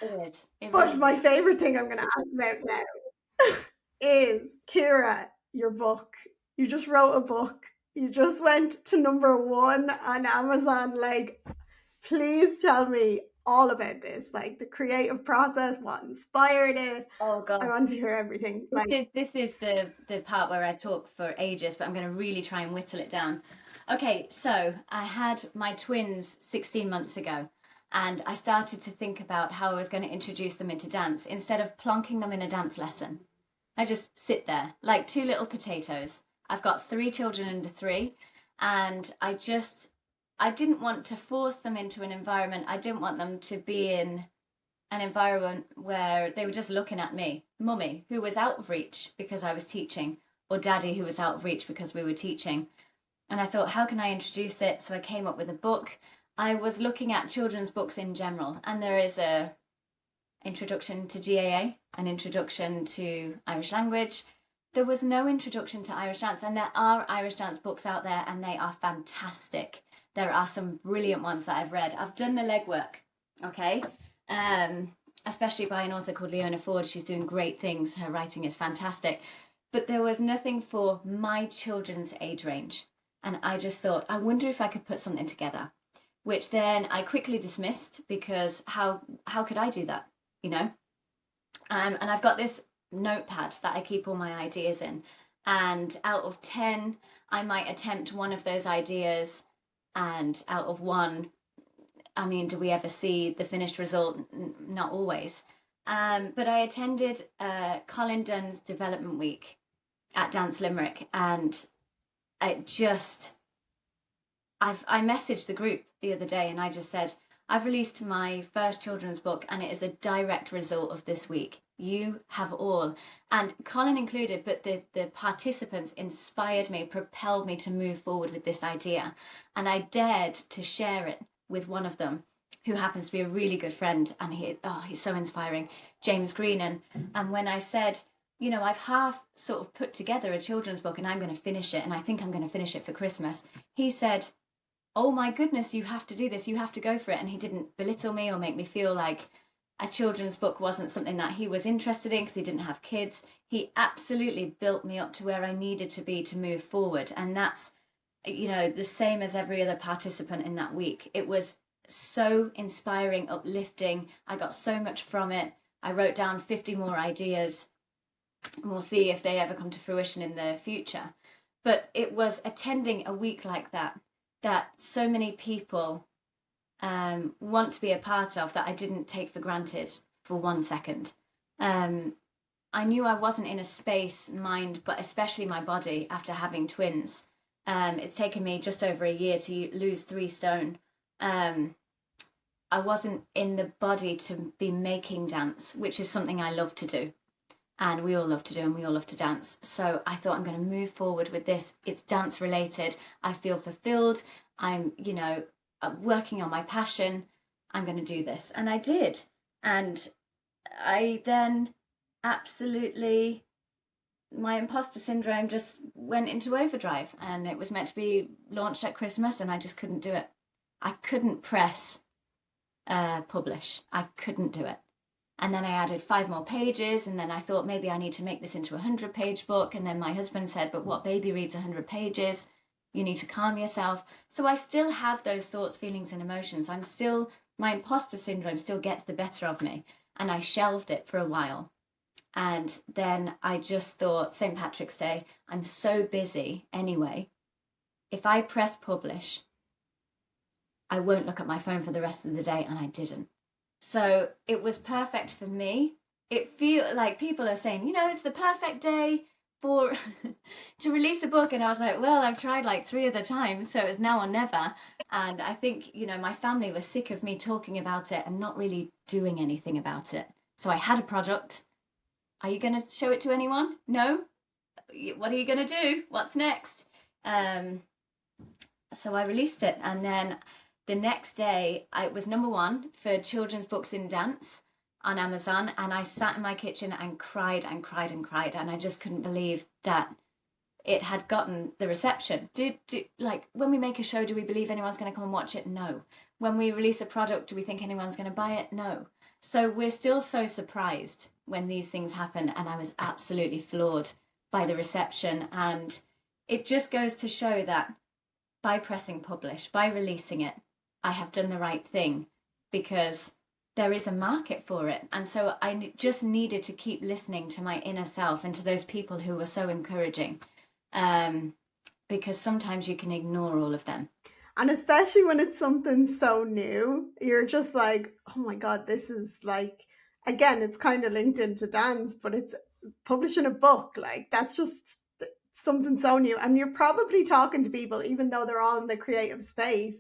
[SPEAKER 2] It is. It
[SPEAKER 1] But
[SPEAKER 2] really
[SPEAKER 1] my favorite thing I'm going to ask about now is, Ciara, your book. You just wrote a book. You just went to number one on Amazon. Like, please tell me, all about this, like the creative process, what inspired it.
[SPEAKER 2] Oh
[SPEAKER 1] I
[SPEAKER 2] God.
[SPEAKER 1] want to hear everything. Like,
[SPEAKER 2] This is the part where I talk for ages, but I'm going to really try and whittle it down. Okay, so I had my twins 16 months ago, and I started to think about how I was going to introduce them into dance instead of plonking them in a dance lesson. I just sit there like two little potatoes. I've got three children under three, and I didn't want to force them into an environment. I didn't want them to be in an environment where they were just looking at me, mummy, who was out of reach because I was teaching, or daddy, who was out of reach because we were teaching. And I thought, how can I introduce it? So I came up with a book. I was looking at children's books in general, and there is a introduction to GAA, an introduction to Irish language. There was no introduction to Irish dance, and there are Irish dance books out there, and they are fantastic. There are some brilliant ones that I've read. I've done the legwork, okay? Especially by an author called Leona Ford. She's doing great things. Her writing is fantastic. But there was nothing for my children's age range. And I just thought, I wonder if I could put something together, which then I quickly dismissed because how could I do that, you know? And I've got this notepad that I keep all my ideas in. And out of 10, I might attempt one of those ideas. And out of one, I mean, do we ever see the finished result? Not always. But I attended Colin Dunn's Development Week at Dance Limerick, and I messaged the group the other day, and I just said, I've released my first children's book, and it is a direct result of this week. You have all, and Colin included, but the participants inspired me, propelled me to move forward with this idea, and I dared to share it with one of them, who happens to be a really good friend, and he's so inspiring, James Green. And when I said, you know, I've half sort of put together a children's book and I'm going to finish it, and I think I'm going to finish it for Christmas, he said, oh my goodness, you have to do this, you have to go for it. And he didn't belittle me or make me feel like a children's book wasn't something that he was interested in because he didn't have kids. He absolutely built me up to where I needed to be to move forward. And that's, you know, the same as every other participant in that week. It was so inspiring, uplifting. I got so much from it. I wrote down 50 more ideas, and we'll see if they ever come to fruition in the future. But it was attending a week like that so many people want to be a part of, that I didn't take for granted for 1 second. I knew I wasn't in a space, mind, but especially my body after having twins. It's taken me just over a year to lose 3 stone. I wasn't in the body to be making dance, which is something I love to do. And we all love to do, and we all love to dance. So I thought, I'm going to move forward with this. It's dance related. I feel fulfilled. I'm, you know, working on my passion. I'm going to do this. And I did. And I then absolutely, my imposter syndrome just went into overdrive, and it was meant to be launched at Christmas, and I just couldn't do it. I couldn't press publish. I couldn't do it. And then I added 5 more pages, and then I thought maybe I need to make this into a 100-page book. And then my husband said, but what baby reads 100 pages? You need to calm yourself. So I still have those thoughts, feelings, and emotions. My imposter syndrome still gets the better of me. And I shelved it for a while. And then I just thought, St. Patrick's Day, I'm so busy anyway. If I press publish, I won't look at my phone for the rest of the day. And I didn't. So it was perfect for me. It feels like people are saying, you know, it's the perfect day for to release a book. And I was like, well, I've tried like 3 other times, so it's now or never. And I think, you know, my family was sick of me talking about it and not really doing anything about it. So I had a product. Are you going to show it to anyone? No? What are you going to do? What's next? So I released it, and then the next day, it was #1 for children's books in dance on Amazon. And I sat in my kitchen and cried and cried and cried. And I just couldn't believe that it had gotten the reception. Like, when we make a show, do we believe anyone's going to come and watch it? No. When we release a product, do we think anyone's going to buy it? No. So we're still so surprised when these things happen. And I was absolutely floored by the reception. And it just goes to show that by pressing publish, by releasing it, I have done the right thing, because there is a market for it. And so I just needed to keep listening to my inner self and to those people who were so encouraging, because sometimes you can ignore all of them.
[SPEAKER 1] And especially when it's something so new, you're just like, oh my God, this is like, again, it's kind of linked into dance, but it's publishing a book. Like, that's just something so new. And you're probably talking to people, even though they're all in the creative space.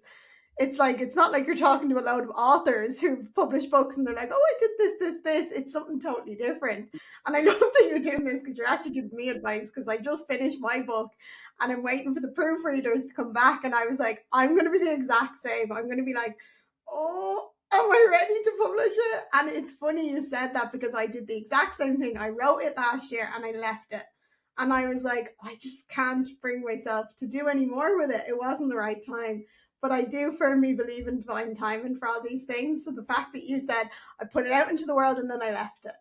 [SPEAKER 1] It's like, it's not like you're talking to a load of authors who publish books and they're like, oh, I did this. It's something totally different. And I love that you're doing this because you're actually giving me advice, because I just finished my book and I'm waiting for the proofreaders to come back. And I was like, I'm going to be the exact same. I'm going to be like, oh, am I ready to publish it? And it's funny you said that, because I did the exact same thing. I wrote it last year and I left it. And I was like, I just can't bring myself to do any more with it. It wasn't the right time. But I do firmly believe in divine timing for all these things. So the fact that you said, I put it out into the world and then I left it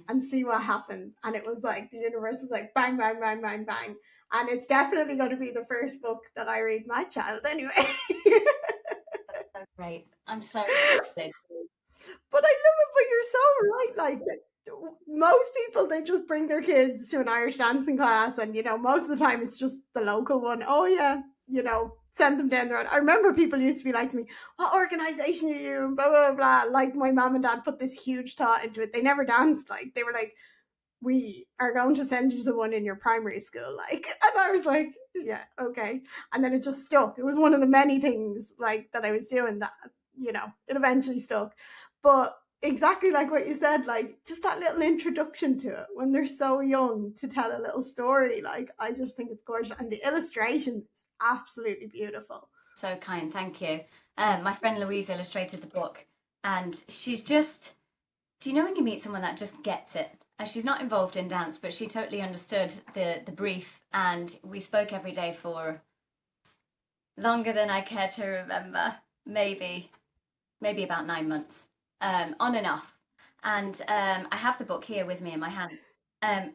[SPEAKER 1] and see what happens. And it was like the universe was like bang, bang, bang, bang, bang. And it's definitely going to be the first book that I read my child anyway.
[SPEAKER 2] So great. I'm so excited.
[SPEAKER 1] But I love it. But you're so right. Like, most people, they just bring their kids to an Irish dancing class, and most of the time it's just the local one. Oh yeah, send them down the road. I remember people used to be like to me, what organization are you in? Blah blah blah. Like, my mom and dad put this huge thought into it. They never danced. Like, they were like, we are going to send you to one in your primary school, like. And I was like, yeah, okay. And then it just stuck. It was one of the many things, like, that I was doing that, it eventually stuck. But exactly like what you said, like, just that little introduction to it when they're so young, to tell a little story, like, I just think it's gorgeous. And the illustration is absolutely beautiful.
[SPEAKER 2] So kind, thank you. My friend Louise illustrated the book, and she's just, do you know when you meet someone that just gets it? She's not involved in dance, but she totally understood the brief, and we spoke every day for longer than I care to remember, maybe about 9 months, on and off. And I have the book here with me in my hand.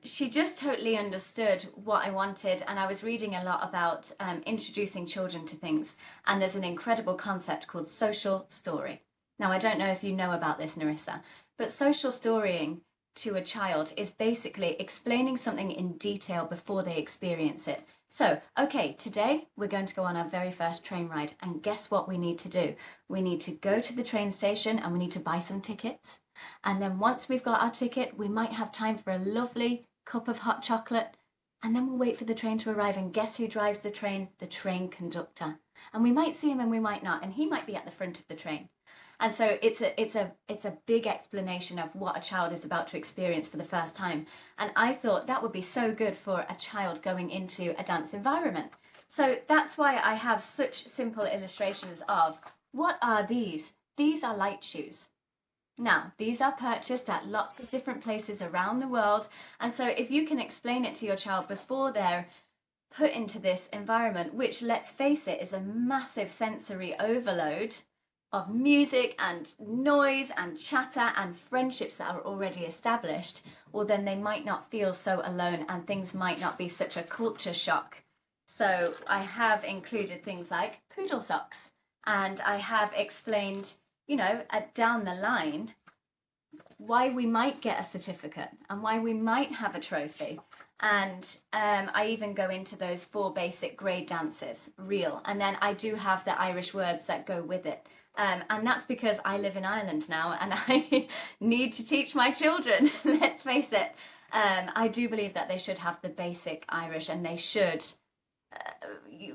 [SPEAKER 2] She just totally understood what I wanted, and I was reading a lot about introducing children to things, and there's an incredible concept called social story. Now, I don't know if you know about this, Narissa, but social storying to a child is basically explaining something in detail before they experience it. So, okay, today we're going to go on our very first train ride, and guess what we need to do? We need to go to the train station and we need to buy some tickets. And then once we've got our ticket, we might have time for a lovely cup of hot chocolate. And then we'll wait for the train to arrive, and guess who drives the train? The train conductor. And we might see him and we might not, and he might be at the front of the train. And so it's a big explanation of what a child is about to experience for the first time. And I thought that would be so good for a child going into a dance environment. So that's why I have such simple illustrations of, what are these? These are light shoes. Now, these are purchased at lots of different places around the world. And so if you can explain it to your child before they're put into this environment, which, let's face it, is a massive sensory overload of music and noise and chatter and friendships that are already established, well, then they might not feel so alone and things might not be such a culture shock. So I have included things like poodle socks, and I have explained, down the line, why we might get a certificate and why we might have a trophy. And I even go into those 4 basic grade dances, real. And then I do have the Irish words that go with it. And that's because I live in Ireland now and I need to teach my children, let's face it. I do believe that they should have the basic Irish, and they should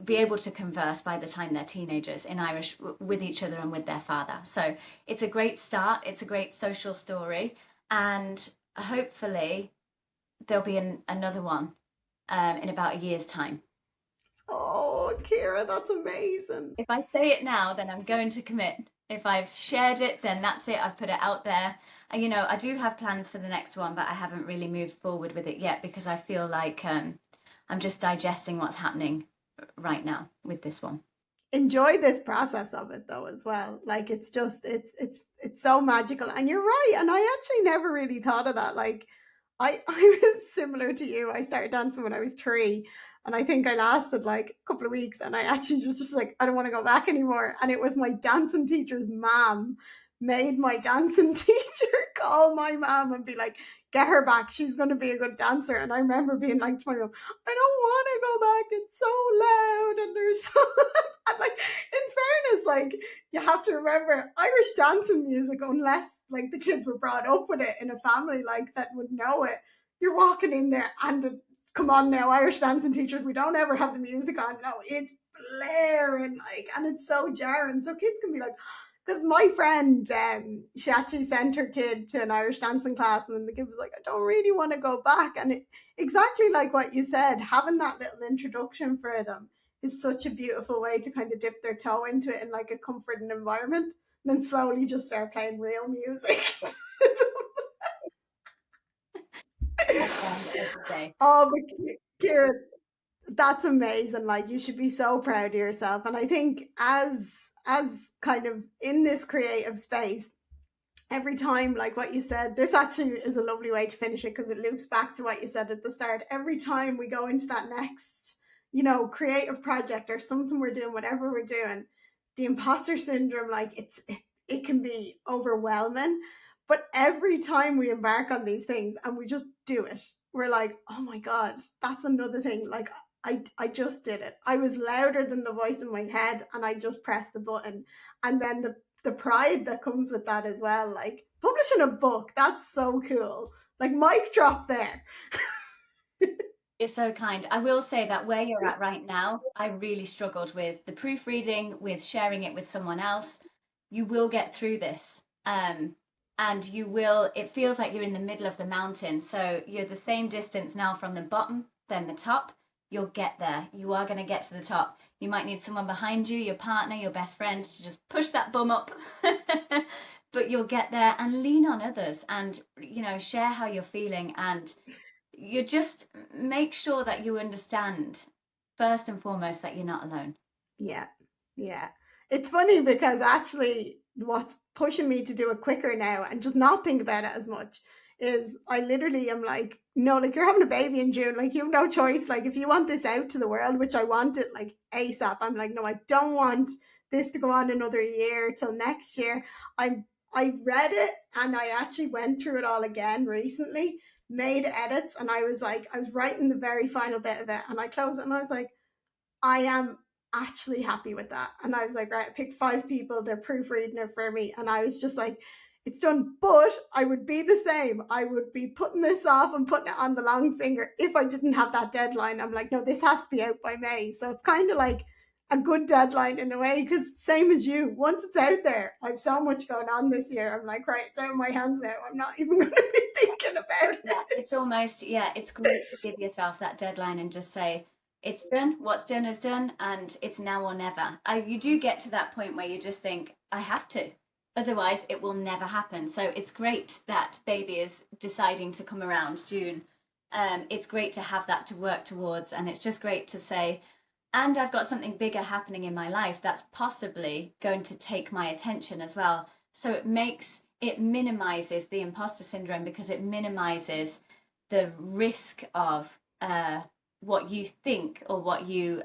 [SPEAKER 2] be able to converse by the time they're teenagers in Irish with each other and with their father. So it's a great start. It's a great social story. And hopefully there'll be another one in about a year's time.
[SPEAKER 1] Oh, Ciara, that's amazing.
[SPEAKER 2] If I say it now, then I'm going to commit. If I've shared it, then that's it. I've put it out there. And, I do have plans for the next one, but I haven't really moved forward with it yet because I feel like I'm just digesting what's happening right now with this one.
[SPEAKER 1] Enjoy this process of it though as well. Like, it's just it's so magical. And you're right. And I actually never really thought of that. Like, I was similar to you. I started dancing when I was 3, and I think I lasted like a couple of weeks, and I actually was just like, I don't want to go back anymore. And it was my dancing teacher's mom made my dancing teacher call my mom and be like, get her back, she's going to be a good dancer. And I remember being like to my mom, I don't want to go back, it's so loud and there's so and like, in fairness, like, you have to remember Irish dancing music, unless like the kids were brought up with it in a family like that would know it, you're walking in there and come on now, Irish dancing teachers, we don't ever have the music on. No, it's blaring, like, and it's so jarring. So kids can be like, because my friend, she actually sent her kid to an Irish dancing class, and then the kid was like, I don't really want to go back. And exactly like what you said, having that little introduction for them is such a beautiful way to kind of dip their toe into it in like a comforting environment, and then slowly just start playing real music. Oh, but Ciara, that's amazing. Like, you should be so proud of yourself. And I think as kind of in this creative space, every time, like what you said, this actually is a lovely way to finish it because it loops back to what you said at the start. Every time we go into that next, creative project or something we're doing, whatever we're doing, the imposter syndrome, like, it can be overwhelming. But every time we embark on these things and we just do it, we're like, oh my God, that's another thing. Like, I just did it. I was louder than the voice in my head and I just pressed the button. And then the pride that comes with that as well. Like, publishing a book, that's so cool. Like, mic drop there.
[SPEAKER 2] You're so kind. I will say that where you're at right now, I really struggled with the proofreading, with sharing it with someone else. You will get through this. And it feels like you're in the middle of the mountain. So you're the same distance now from the bottom than the top. You'll get there. You are going to get to the top. You might need someone behind you, your partner, your best friend, to just push that bum up. But you'll get there, and lean on others, and share how you're feeling, and you just make sure that you understand first and foremost that you're not alone.
[SPEAKER 1] Yeah. Yeah. It's funny because actually what's pushing me to do it quicker now and just not think about it as much is I literally am like, no, like, you're having a baby in June, like, you have no choice. Like, if you want this out to the world, which I want it like ASAP, I'm like, no, I don't want this to go on another year till next year. I read it and I actually went through it all again recently, made edits, and I was writing the very final bit of it and I closed it and I was like, I am actually happy with that. And I was like, right, I picked 5 people, they're proofreading it for me. And I was just like, it's done. But I would be the same. I would be putting this off and putting it on the long finger if I didn't have that deadline. I'm like, no, this has to be out by May. So it's kind of like a good deadline in a way, because same as you, once it's out there, I have so much going on this year. I'm like, right, it's out of my hands now. I'm not even going to be thinking about it.
[SPEAKER 2] Yeah, it's great to give yourself that deadline and just say, it's done, what's done is done, and it's now or never. You do get to that point where you just think, I have to, otherwise it will never happen. So it's great that baby is deciding to come around June. It's great to have that to work towards, and it's just great to say, and I've got something bigger happening in my life that's possibly going to take my attention as well. So it minimizes the imposter syndrome, because it minimizes the risk of what you think or what you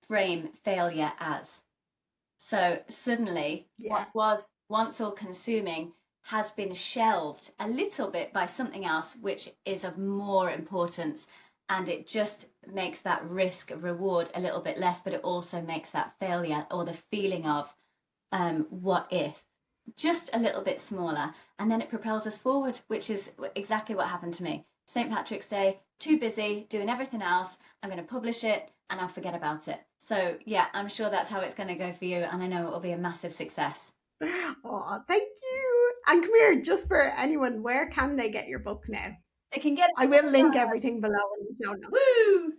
[SPEAKER 2] frame failure as. So suddenly, what was once all consuming has been shelved a little bit by something else, which is of more importance. And it just makes that risk reward a little bit less, but it also makes that failure or the feeling of what if just a little bit smaller. And then it propels us forward, which is exactly what happened to me. St. Patrick's Day, too busy doing everything else. I'm going to publish it and I'll forget about it. So yeah, I'm sure that's how it's going to go for you. And I know it will be a massive success.
[SPEAKER 1] Oh, thank you. And come here, just for anyone, where can they get your book now?
[SPEAKER 2] They can get it.
[SPEAKER 1] I will link everything below in the show notes.
[SPEAKER 2] Woo!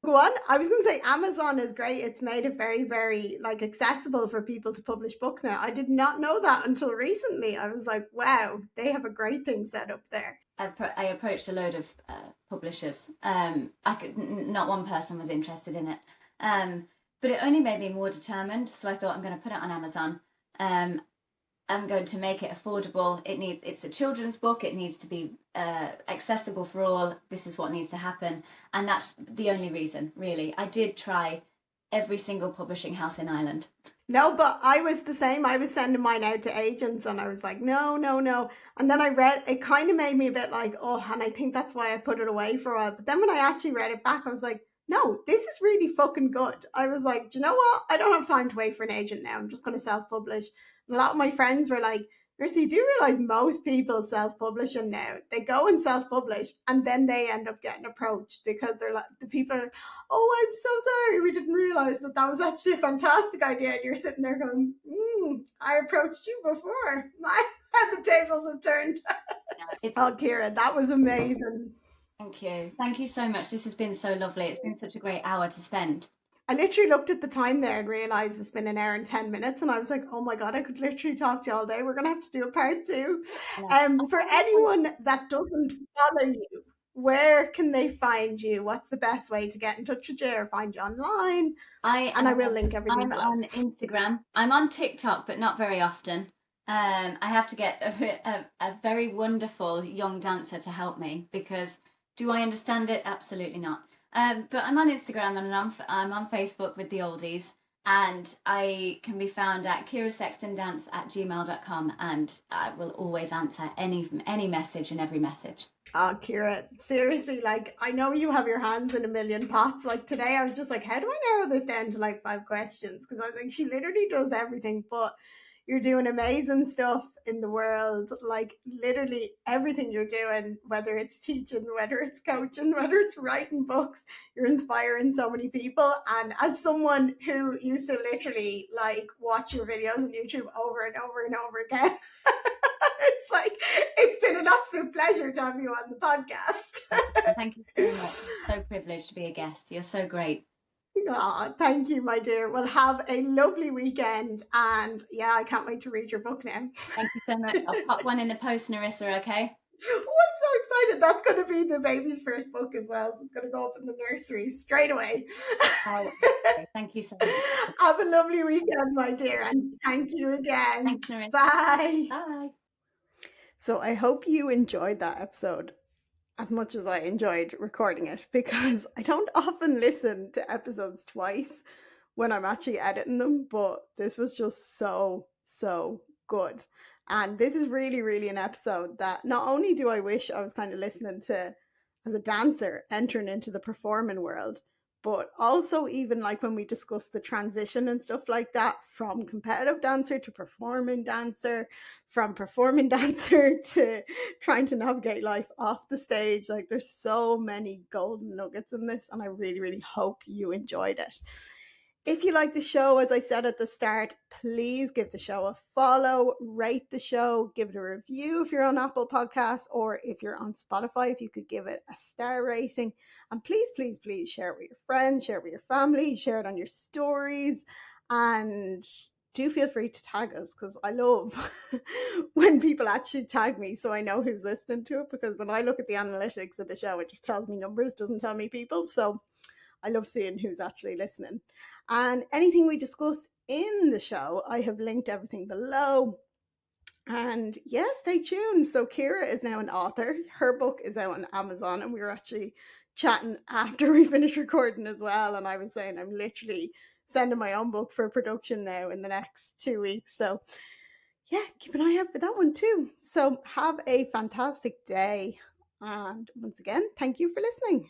[SPEAKER 1] Go on. I was going to say Amazon is great. It's made it very, very like accessible for people to publish books now. I did not know that until recently. I was like, wow, they have a great thing set up there.
[SPEAKER 2] I approached a load of publishers. Not one person was interested in it, but it only made me more determined. So I thought, I'm going to put it on Amazon. I'm going to make it affordable. It's a children's book. It needs to be accessible for all. This is what needs to happen. And that's the only reason, really. I did try every single publishing house in Ireland.
[SPEAKER 1] No, but I was the same. I was sending mine out to agents and I was like, no, no, no. And then I read it, kind of made me a bit like, oh, and I think that's why I put it away for a while. But then when I actually read it back, I was like, no, this is really fucking good. I was like, do you know what? I don't have time to wait for an agent now. I'm just going to self publish. And a lot of my friends were like, Mercy, do you realize most people self publishing now? They go and self publish and then they end up getting approached because they're like, the people are, oh, I'm so sorry. We didn't realize that that was actually a fantastic idea. And you're sitting there going, I approached you before. The tables have turned. Oh, Ciara, that was amazing.
[SPEAKER 2] Thank you. Thank you so much. This has been so lovely. It's been such a great hour to spend.
[SPEAKER 1] I literally looked at the time there and realized it's been an hour and 10 minutes. And I was like, oh my God, I could literally talk to you all day. We're going to have to do a part two. For anyone that doesn't follow you, where can they find you? What's the best way to get in touch with you or find you online? I will link everything
[SPEAKER 2] I'm
[SPEAKER 1] below.
[SPEAKER 2] on Instagram. I'm on TikTok, but not very often. I have to get a very wonderful young dancer to help me because do I understand it? Absolutely not. But I'm on Instagram and I'm on Facebook with the oldies, and I can be found at ciarasextondance@gmail.com, and I will always answer any message and every message.
[SPEAKER 1] Oh, Ciara, seriously, like, I know you have your hands in a million pots. Like, today I was just like, how do I narrow this down to like 5 questions? Because I was like, she literally does everything, but you're doing amazing stuff in the world. Like, literally everything you're doing, whether it's teaching, whether it's coaching, whether it's writing books, you're inspiring so many people. And as someone who used to literally like watch your videos on YouTube over and over and over again, it's like it's been an absolute pleasure to have you on the podcast.
[SPEAKER 2] Thank you so much. I'm so privileged to be a guest. You're so great.
[SPEAKER 1] Oh, thank you, my dear. Well, have a lovely weekend. And yeah, I can't wait to read your book now.
[SPEAKER 2] Thank you so much. I'll pop one in the post, Narissa, okay?
[SPEAKER 1] Oh, I'm so excited. That's going to be the baby's first book as well. So it's going to go up in the nursery straight away.
[SPEAKER 2] Oh, okay. Thank you so much.
[SPEAKER 1] Have a lovely weekend, my dear. And thank you again.
[SPEAKER 2] Thanks, Narissa.
[SPEAKER 1] Bye.
[SPEAKER 2] Bye.
[SPEAKER 1] So I hope you enjoyed that episode as much as I enjoyed recording it, because I don't often listen to episodes twice when I'm actually editing them, but this was just so good. And this is really, really an episode that not only do I wish I was kind of listening to as a dancer entering into the performing world, but also even like when we discuss the transition and stuff like that, from competitive dancer to performing dancer, from performing dancer to trying to navigate life off the stage. Like, there's so many golden nuggets in this, and I really, really hope you enjoyed it. If you like the show, as I said at the start, please give the show a follow, rate the show, give it a review if you're on Apple Podcasts, or if you're on Spotify, if you could give it a star rating. And please, please, please share it with your friends, share it with your family, share it on your stories, and do feel free to tag us, because I love when people actually tag me so I know who's listening to it, because when I look at the analytics of the show, it just tells me numbers, doesn't tell me people. So I love seeing who's actually listening. And anything we discussed in the show, I have linked everything below. And yeah, stay tuned. So Ciara is now an author. Her book is out on Amazon, and we were actually chatting after we finished recording as well. And I was saying I'm literally sending my own book for production now in the next 2 weeks. So yeah, keep an eye out for that one too. So have a fantastic day. And once again, thank you for listening.